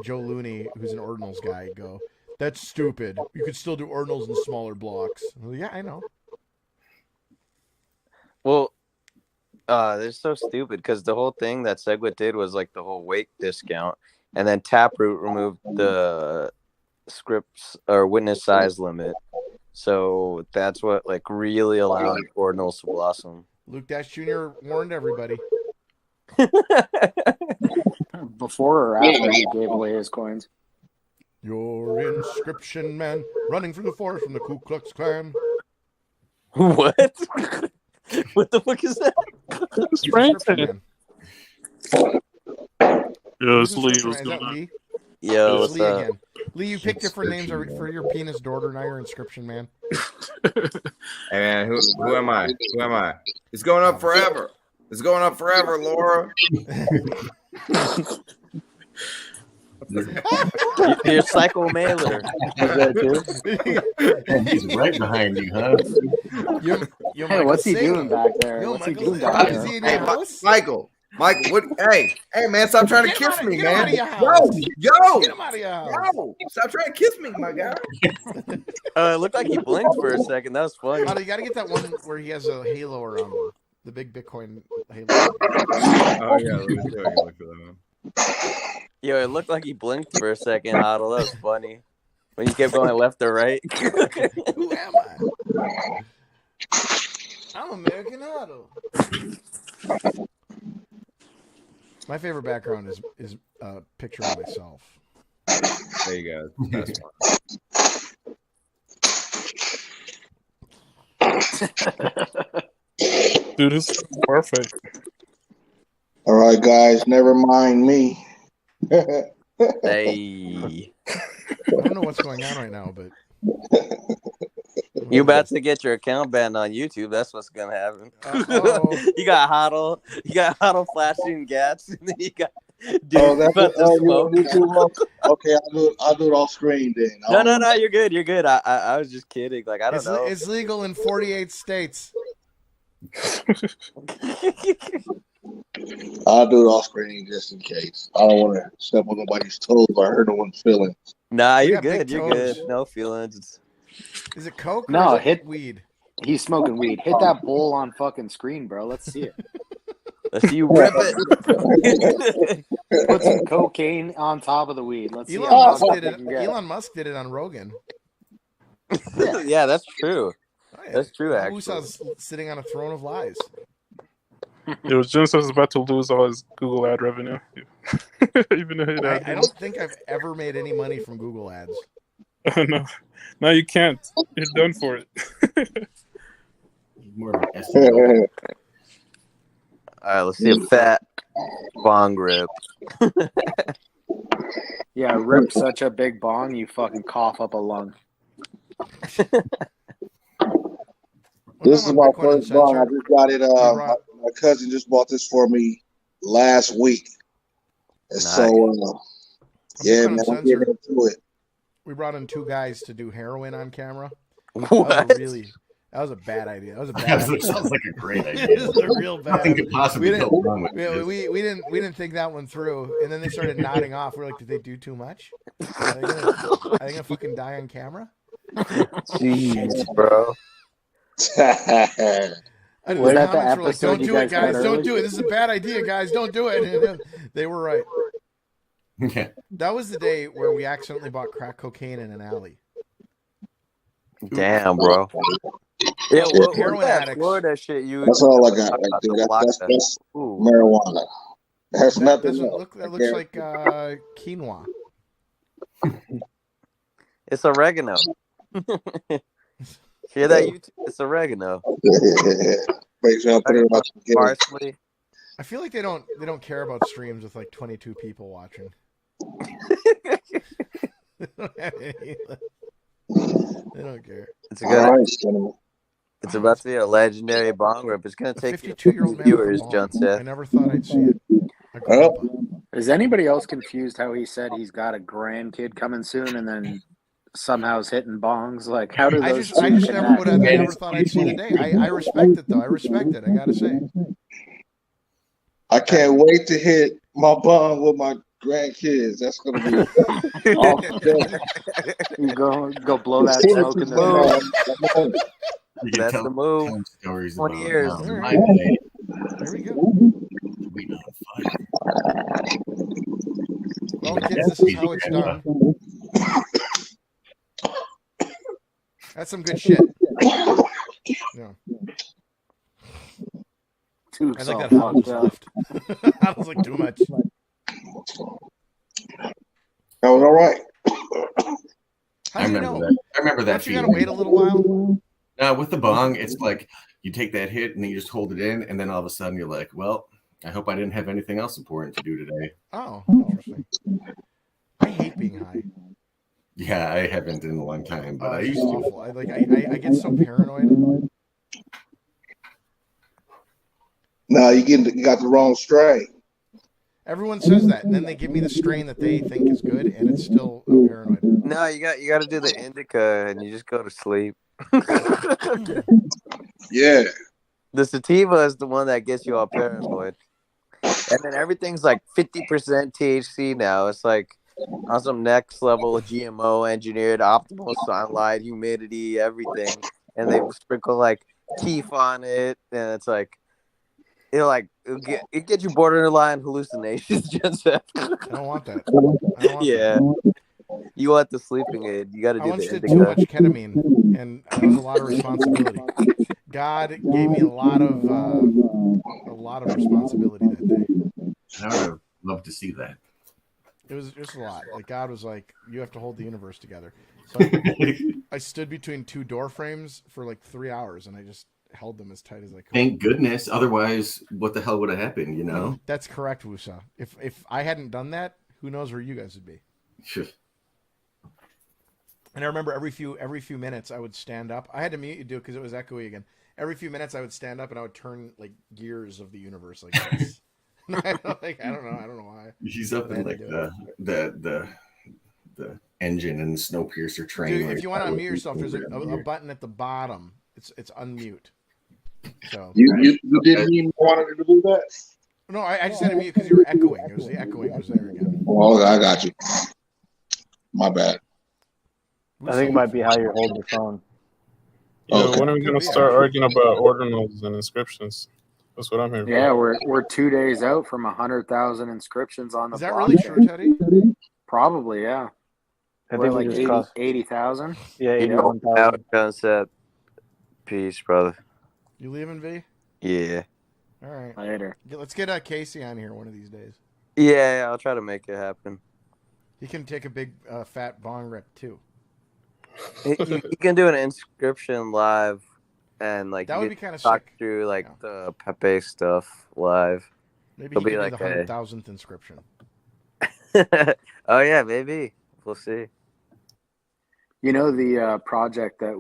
Joe Looney, who's an Ordinals guy, go, "That's stupid. You could still do Ordinals in smaller blocks." Well, yeah, I know. Well, they're so stupid because the whole thing that Segwit did was like the whole wake discount, and then Taproot removed the scripts or witness size limit. So that's what really allowed Ordinals to blossom. Luke Dash Jr. warned everybody. Before or after he gave away his coins? Your inscription man running through the forest from the Ku Klux Klan. What? What the fuck is that? It's Frank. Man. Yo, it's Who's Lee. this What's Is going that on? Lee? Yo, It's what's Lee up? again. Lee, you pick different names for your penis daughter. Now your inscription, man. Hey man, who am I? Who am I? It's going up forever. It's going up forever, Laura. You're Psycho Mailer. And he's right behind you, huh? Hey, what's he doing back there? What's he doing back there? Hey, Michael, what? Hey, man, stop trying to kiss me, man. Yo, Get him out of your house. yo, stop trying to kiss me, my guy. It looked like he blinked for a second. That was funny. Oh, you got to get that one where he has a halo around him. The big Bitcoin halo. Oh yeah, let me show you. Look for that one. Yo, it looked like he blinked for a second, Huddle. That was funny. When you kept going left or right. Who am I? I'm American Huddle. My favorite background is a picture of myself. There you go. That's one. Dude, this is perfect. All right, guys, never mind me. Hey. I don't know what's going on right now, but You about to get your account banned on YouTube. That's what's gonna happen. Uh-oh. You got Huddle flashing gats, and then you got dude That's about to smoke. Okay, I'll do it off screen then. No, you're good. You're good. I was just kidding. Like I don't know. It's legal in 48 states. I'll do it off screen just in case. I don't want to step on nobody's toes or hurt no one's feelings. Nah, You you're got big good. You're toes. good. No feelings. Is it coke? Or No, is it hit weed. He's smoking weed. Hit that bowl on fucking screen, bro. Let's see it. Let's see you rip it. Put some cocaine on top of the weed. Let's see Elon how Musk fucked did you it. can get. Elon Musk did it on Rogan. Yeah, that's true. Oh, yeah. That's true. Actually, Usah's sitting on a throne of lies. It was Genesis was about to lose all his Google ad revenue. Even though I don't think I've ever made any money from Google ads. No, you can't. You're done for it. More of an SEO. all right. Let's see a fat bong rip. Yeah, rip such a big bong, you fucking cough up a lung. This is my first bong. I just got it. My cousin just bought this for me last week. And so, yeah, man, I'm getting into it. We brought in 2 guys to do heroin on camera. What? That was a bad idea. That was a bad idea. That sounds like a great idea. It was a real bad. Nothing could possibly go wrong with this. We didn't think that one through, and then they started nodding off. We're like, did they do too much? Are they gonna fucking die on camera? Jeez, bro. Was that the episode like, don't you do it, guys guys. Don't do it. This is a bad idea, guys. Don't do it. And they were right. Yeah. That was the day where we accidentally bought crack cocaine in an alley. Damn, bro. Yeah, heroin addicts. Florida shit. That's all I got right there. That's marijuana. That's nothing else. That looks like quinoa. It's oregano. Hear that? It's oregano. Make sure I put it parsley. I feel like they don't care about streams with like 22 people watching. They don't care. It's a good. It's about to be a legendary bong rip. It's gonna take 52-year-old viewers, John said. I never thought I'd see it. Is anybody else confused how he said he's got a grandkid coming soon and then somehow is hitting bongs? Like, how do those I just never thought I'd see the day. I respect it though. I respect it. I gotta say. I can't wait to hit my bong with my grandkids. That's gonna be awesome. You go blow that smoke in the mouth. That's the move. 20 years. There we go. Well, kids, this is how it's done. That's some good shit. Yeah. I think that hot was left. That was like too much. That was all right. I remember that. I remember that. You gotta wait a little while. Now with the bong, it's like you take that hit and then you just hold it in, and then all of a sudden you're like, well, I hope I didn't have anything else important to do today. Oh, interesting. I hate being high. Yeah, I haven't in a long time, but I it's used just to. awful. I get so paranoid. No, you got the wrong strain. Everyone says that, and then they give me the strain that they think is good, and it's still paranoid. No, you got to do the indica, and you just go to sleep. Yeah. The sativa is the one that gets you all paranoid, and then everything's like 50% THC now. It's like on some next level GMO engineered optimal sunlight, humidity, everything, and they sprinkle like keef on it, and it's like it get you borderline hallucinations. Joseph. I don't want that. I don't want that. You want the sleeping aid. You got to do I once the did indica. too much ketamine, and that was a lot of responsibility. God gave me a lot of responsibility that day. I would have loved to see that. It was just a lot. Like God was like, "You have to hold the universe together." So I stood between two door frames for like 3 hours, and I just held them as tight as I could. Thank goodness. Otherwise, what the hell would have happened? You know. That's correct, Wusa. If I hadn't done that, who knows where you guys would be? Sure. And I remember every few minutes I would stand up. I had to mute you, because it was echoey again. Every few minutes I would stand up and I would turn like gears of the universe like this. I don't know why. He's up in like the engine and the Snowpiercer train. Dude, if you want to unmute yourself, there's a button at the bottom. It's unmute. So you didn't even want to do that? No, I just had to mute because you were echoing. It was the echoing was there again. Oh, I got you. My bad. I think it might be how you hold your phone. Yeah, when are we gonna start arguing about ordinals and inscriptions? That's what I'm here for. Yeah, we're 2 days out from 100,000 inscriptions on the Is that blockchain. really true, Teddy? Probably, yeah. I We're think like we 80,000. Yeah, You know, 81,000. concept. Peace, brother. You leaving, V? Yeah. All right. Later. Let's get Casey on here one of these days. Yeah, I'll try to make it happen. He can take a big fat bong rip too. You can do an inscription live, and like that you would be can kind of talk sick. through like the Pepe stuff live. Maybe It'll he be could like do the 100,000th inscription. Oh yeah, maybe we'll see. You know, the project that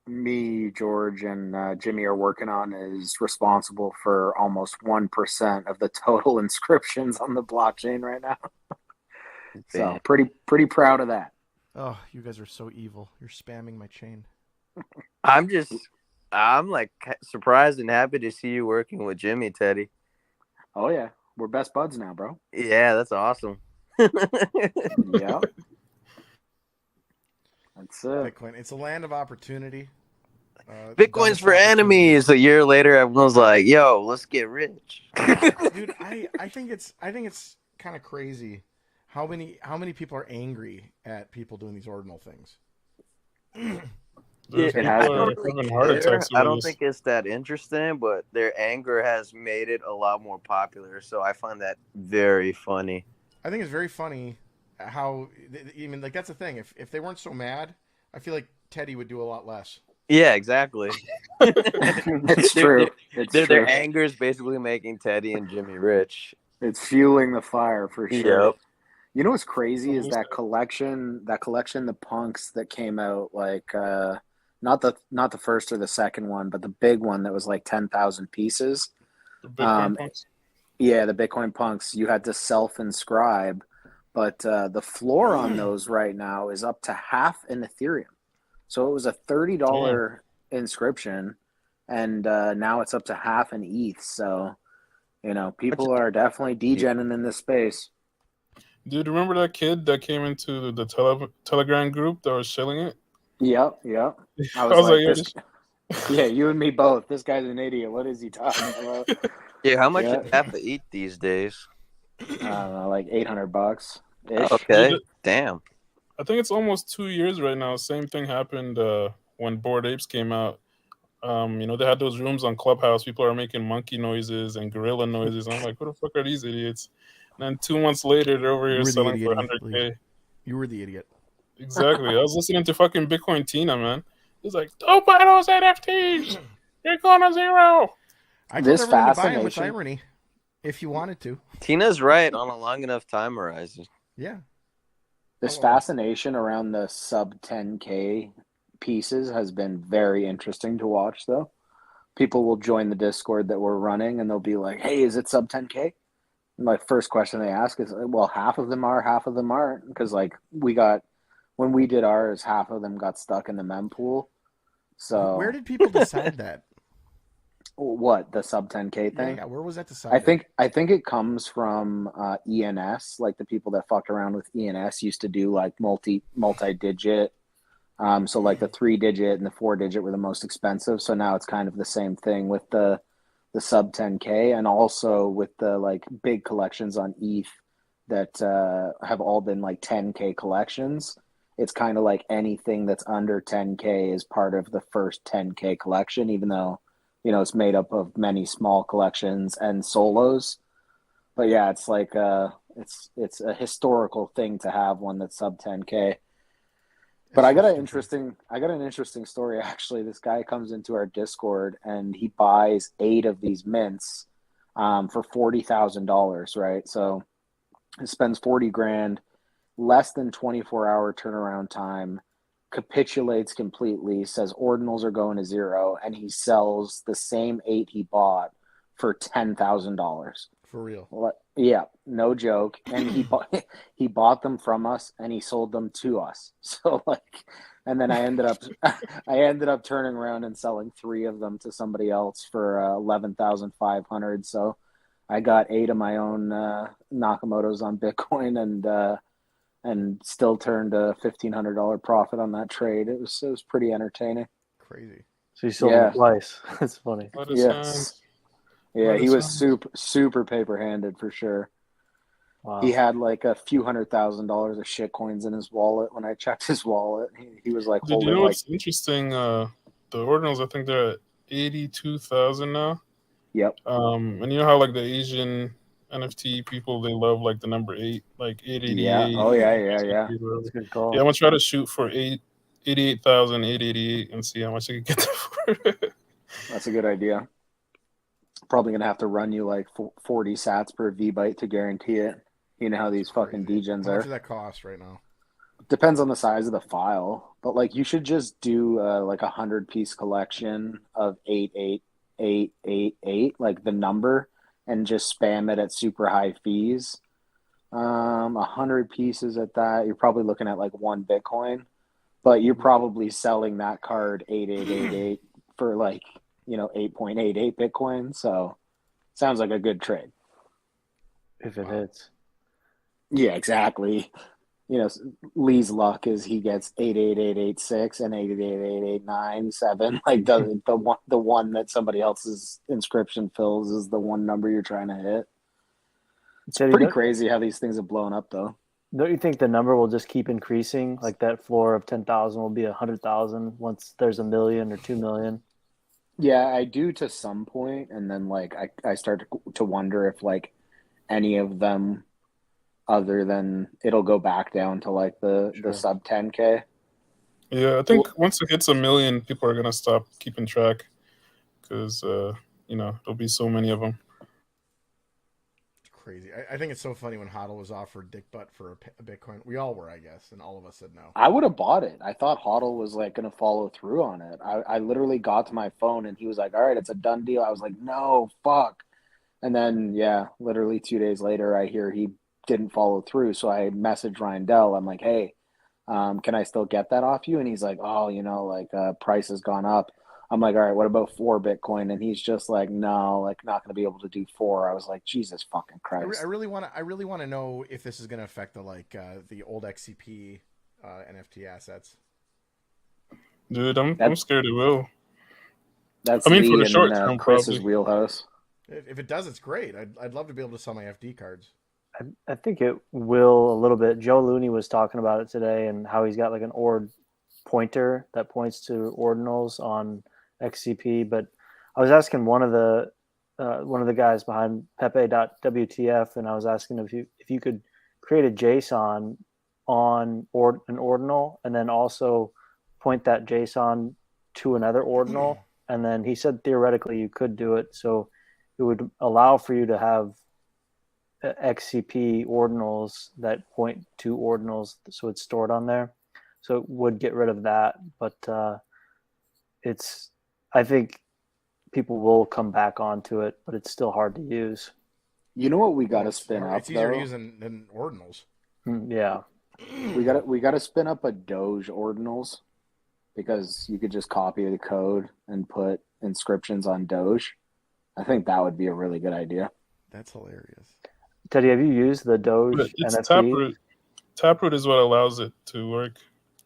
me, George, and Jimmy are working on is responsible for almost 1% of the total inscriptions on the blockchain right now. So pretty proud of that. Oh, you guys are so evil. You're spamming my chain. I'm like surprised and happy to see you working with Jimmy, Teddy. Oh yeah, we're best buds now, bro. Yeah, that's awesome. Yeah. That's Bitcoin. It's a land of opportunity. Bitcoin's for enemies. A year later, everyone's like, "Yo, let's get rich." Dude, I think it's kind of crazy how many people are angry at people doing these ordinal things. I don't think it's that interesting, but their anger has made it a lot more popular. So I find that very funny. I think it's very funny how like that's the thing. If they weren't so mad, I feel like Teddy would do a lot less. Yeah, exactly. It's true. Their anger is basically making Teddy and Jimmy rich. It's fueling the fire for sure. Yep. You know what's crazy is that collection, the punks that came out like not the first or the second one, but the big one that was like 10,000 pieces. The Bitcoin punks? Yeah, the Bitcoin punks. You had to self-inscribe, but the floor on those right now is up to half in Ethereum. So it was a $30 inscription, and now it's up to half in ETH. So, you know, people are definitely degening in this space. Dude, remember that kid that came into the Telegram group that was shilling it? Yep. I was like yeah, you and me both. This guy's an idiot. What is he talking about? Yeah, how much you have to eat these days? I don't know, like $800. Okay, damn. I think it's almost 2 years right now. Same thing happened when Bored Apes came out. You know, they had those rooms on Clubhouse. People are making monkey noises and gorilla noises. I'm like, who the fuck are these idiots? And then 2 months later, they're over here selling for 100K. You were the idiot. Exactly. I was listening to fucking Bitcoin Tina, man. He's like, don't buy those NFTs. You're going to zero. I told This everyone to buy them with fascination. irony, if you wanted to. Tina's right on a long enough time horizon. Yeah. This fascination around the sub 10K pieces has been very interesting to watch, though. People will join the Discord that we're running, and they'll be like, "Hey, is it sub 10K?" And my first question they ask is, "Well, half of them are, half of them aren't," because like when we did ours, half of them got stuck in the mempool. So where did people decide that? What, the sub 10K thing? Yeah, where was that decided? I think it comes from ENS. Like the people that fucked around with ENS used to do like multi-digit. So like the 3-digit and the 4-digit were the most expensive. So now it's kind of the same thing with the sub 10K, and also with the like big collections on ETH that have all been like 10K collections. It's kind of like anything that's under 10K is part of the first 10K collection, even though, you know, it's made up of many small collections and solos. But yeah, it's like it's a historical thing to have one that's sub 10K. But I got an interesting story actually. This guy comes into our Discord and he buys 8 of these mints for $40,000, right? So he spends 40 grand, less than 24-hour turnaround time, capitulates completely, says ordinals are going to zero, and he sells the same 8 he bought for $10,000. For real? Yeah, no joke. And he bought them from us and he sold them to us. So like, and then I ended up turning around and selling 3 of them to somebody else for 11,500. So I got 8 of my own Nakamoto's on Bitcoin and still turned a $1,500 profit on that trade. It was pretty entertaining. Crazy. So you sold them twice. That's funny. Yes. Yeah, he was super paper handed for sure. Wow. He had like a few $100,000 of shit coins in his wallet. When I checked his wallet, he was like Did holding you know like. what's interesting? The ordinals, I think they're at 82,000 now. Yep. And you know how like the Asian NFT people, they love like the number 8, like 888. Yeah. Oh yeah. That's a good call. Yeah, I'm gonna try to shoot for 88,888 and see how much I can get for. That's a good idea. Probably gonna have to run you like 40 sats per V-byte to guarantee it. You know how these fucking degens How are. much does that cost right now? Depends on the size of the file, but like you should just do like 100-piece collection of 88888, like the number, and just spam it at super high fees. 100 pieces at that, you're probably looking at like 1 Bitcoin, but you're probably selling that card 8888 for like, you know, 8.88 Bitcoin. So sounds like a good trade. If it hits. Yeah, exactly. You know, Lee's luck is he gets 88886 and 8888897. Like the one that somebody else's inscription fills is the one number you're trying to hit. It's pretty crazy how these things have blown up, though. Don't you think the number will just keep increasing? Like that floor of 10,000 will be 100,000 once there's 1 million or 2 million? Yeah, I do to some point, and then like I start to wonder if like any of them, other than it'll go back down to like the sub 10K. Yeah, I think once it hits 1 million, people are gonna stop keeping track because you know there'll be so many of them. Crazy. I think it's so funny when HODL was offered dick butt for a Bitcoin. We all were, I guess, and all of us said no. I would have bought it. I thought HODL was like going to follow through on it. I literally got to my phone and he was like, all right, it's a done deal. I was like, no, fuck. And then, yeah, literally 2 days later, I hear he didn't follow through. So I messaged Rindell. I'm like, hey, can I still get that off you? And he's like, oh, you know, like price has gone up. I'm like, all right, what about 4 Bitcoin? And he's just like, no, like not going to be able to do 4. I was like, Jesus fucking Christ. I really want to know if this is going to affect the old XCP NFT assets. Dude, I'm scared it will. That's for the Lee short and term, Chris's probably. wheelhouse. If it does, it's great. I'd love to be able to sell my FD cards. I think it will a little bit. Joe Looney was talking about it today and how he's got like an ord pointer that points to ordinals on XCP. But I was asking one of the guys behind Pepe.wtf, and I was asking if you could create a JSON on an ordinal and then also point that JSON to another ordinal, and then he said theoretically you could do it, so it would allow for you to have XCP ordinals that point to ordinals, so it's stored on there. So it would get rid of that, but I think people will come back onto it, but it's still hard to use. You know what we got to spin up? It's easier to use than ordinals. Yeah, we got to spin up a Doge ordinals, because you could just copy the code and put inscriptions on Doge. I think that would be a really good idea. That's hilarious. Teddy, have you used the Doge It's NFT? Taproot. Taproot is what allows it to work.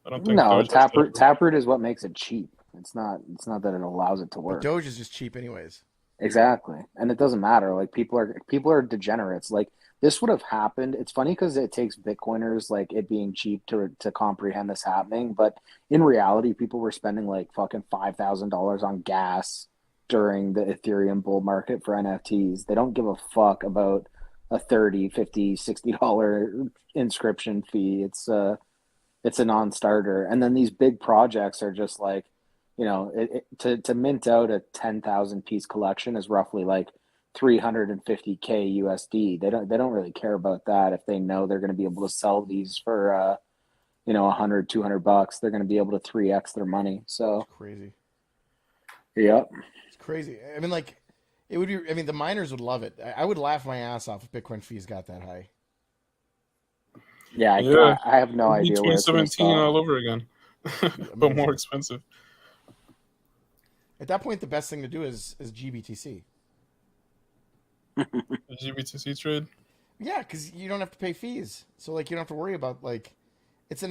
I don't think No, Doge has Taproot is what makes it cheap. It's not that it allows it to But work. Doge is just cheap anyways. Exactly. And it doesn't matter. Like people are degenerates. Like this would have happened. It's funny because it takes Bitcoiners like it being cheap to comprehend this happening. But in reality, people were spending like fucking $5,000 on gas during the Ethereum bull market for NFTs. They don't give a fuck about a $30, $50, $60 inscription fee. It's a non-starter. And then these big projects are just like, you know, to mint out a 10,000 piece collection is roughly like 350K USD. They don't really care about that. If they know they're going to be able to sell these for, $100, $200, they're going to be able to 3x their money. So it's crazy. Yep. It's crazy. I mean, like, it would be. I mean, the miners would love it. I would laugh my ass off if Bitcoin fees got that high. Yeah, I have no idea where it's going to 2017 stop. all over again, but more expensive. At that point, the best thing to do is GBTC. The GBTC trade. Yeah, because you don't have to pay fees, so like you don't have to worry about like it's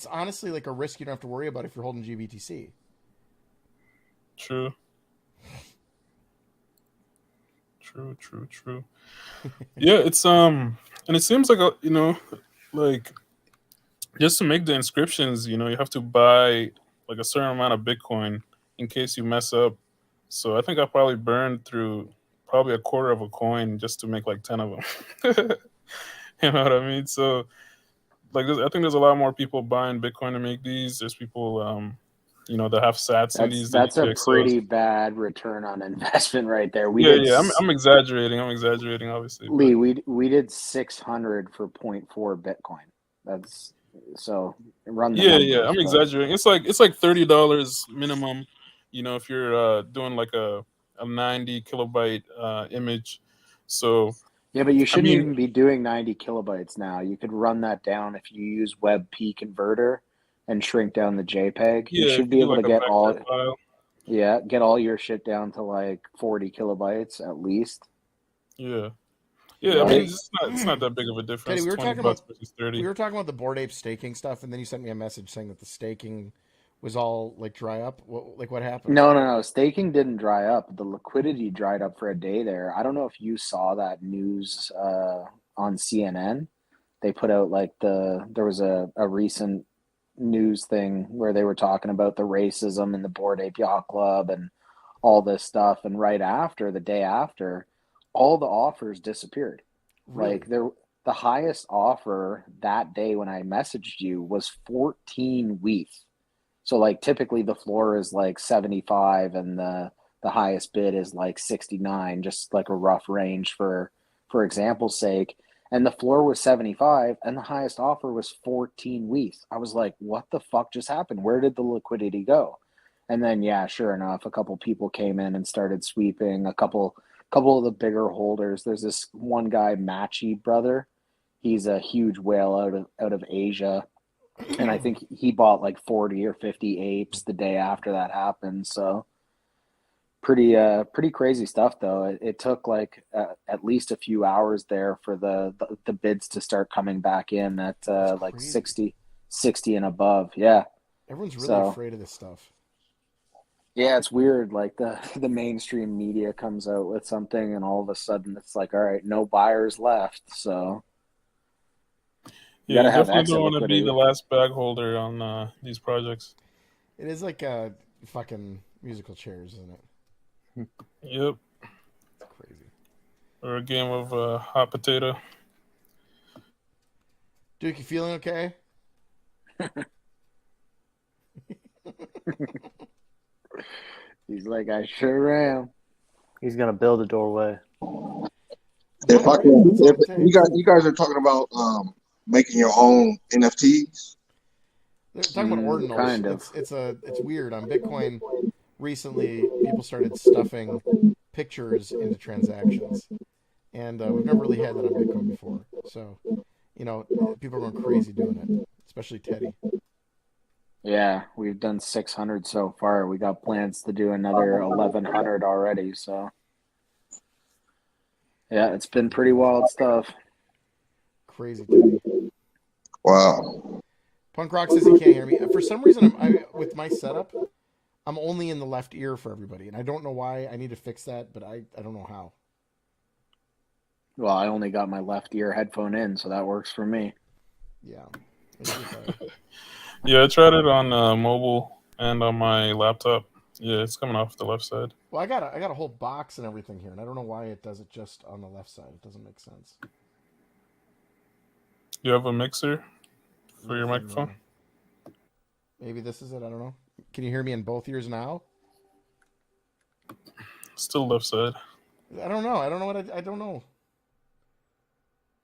honestly like a risk you don't have to worry about if you're holding GBTC. True. Yeah, it's and it seems like like just to make the inscriptions, you have to buy like a certain amount of Bitcoin in case you mess up. So I think I probably burned through probably a quarter of a coin just to make like 10 of them. You know what I mean? So like I think there's a lot more people buying Bitcoin to make these. There's people that have sats in these. That's a UTXOs. pretty bad return on investment right there. I'm exaggerating. Obviously. Lee, we did 600 for 0.4 Bitcoin. That's so run the numbers, I'm but- exaggerating. It's like $30 minimum. If you're doing like a 90 kilobyte image. So yeah, but you shouldn't even be doing 90 kilobytes now. You could run that down if you use WebP converter and shrink down the JPEG. You Yeah, should be able like to get a all vector file. get all your shit down to like 40 kilobytes at least. Yeah. Right? I mean, it's not that big of a difference. Teddy, we were talking $20 about versus 30. We were talking about the Bored Ape staking stuff, and then you sent me a message saying that the staking was all like dry up. What happened? No. Staking didn't dry up. The liquidity dried up for a day there. I don't know if you saw that news on CNN. They put out like there was a recent news thing where they were talking about the racism in the Bored Ape Yacht Club and all this stuff. And right after, the day after, all the offers disappeared. Really? Like the highest offer that day when I messaged you was 14 WETH. So like typically the floor is like 75 and the highest bid is like 69, just like a rough range for example's sake. And the floor was 75 and the highest offer was 14 WETH. I was like, what the fuck just happened? Where did the liquidity go? And then, yeah, sure enough, a couple people came in and started sweeping. A couple of the bigger holders. There's this one guy, Machi brother. He's a huge whale out of Asia. And I think he bought like 40 or 50 apes the day after that happened. So pretty crazy stuff though. It took like at least a few hours there for the bids to start coming back in at like 60 and above. Yeah. Everyone's really afraid of this stuff. Yeah, it's weird. Like the mainstream media comes out with something and all of a sudden it's like, all right, no buyers left. So you definitely don't want to be the last bag holder on these projects. It is like fucking musical chairs, isn't it? Yep. It's crazy. Or a game of hot potato. Duke, you feeling okay? He's like, I sure am. He's gonna build a doorway. If you guys are talking about making your own NFTs. They're talking about ordinals. Kind of. It's weird. On Bitcoin, recently people started stuffing pictures into transactions, and we've never really had that on Bitcoin before. So, people are going crazy doing it, especially Teddy. Yeah, we've done 600 so far. We got plans to do another 1,100 already. So, yeah, it's been pretty wild stuff. Crazy, Teddy. Wow. Punk Rock says he can't hear me. For some reason, with my setup, I'm only in the left ear for everybody, and I don't know why. I need to fix that, but I don't know how. Well, I only got my left ear headphone in, so that works for me. Yeah. Yeah, I tried it on mobile and on my laptop. Yeah, it's coming off the left side. Well, I got a whole box and everything here, and I don't know why it does it just on the left side. It doesn't make sense. You have a mixer for your microphone? Maybe this is it. I don't know. Can you hear me in both ears now? Still left side. I don't know. I don't know what I don't know.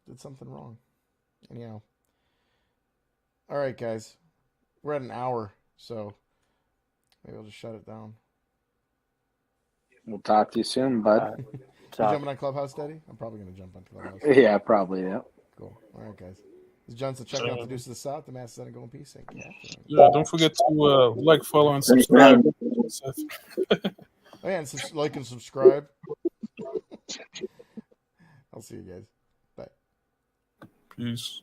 Did something wrong. Anyhow. All right, guys. We're at an hour, so maybe I'll just shut it down. We'll talk to you soon, bud. You jumping on Clubhouse, Daddy? I'm probably going to jump on Clubhouse. Yeah, probably, yeah. Cool. All right, guys. This is Johnson checking out the Deuce of the South. The Mass is go in peace. Thank you. Yeah, don't forget to like, follow, and subscribe. Oh, yeah, and like and subscribe. I'll see you guys. Bye. Peace.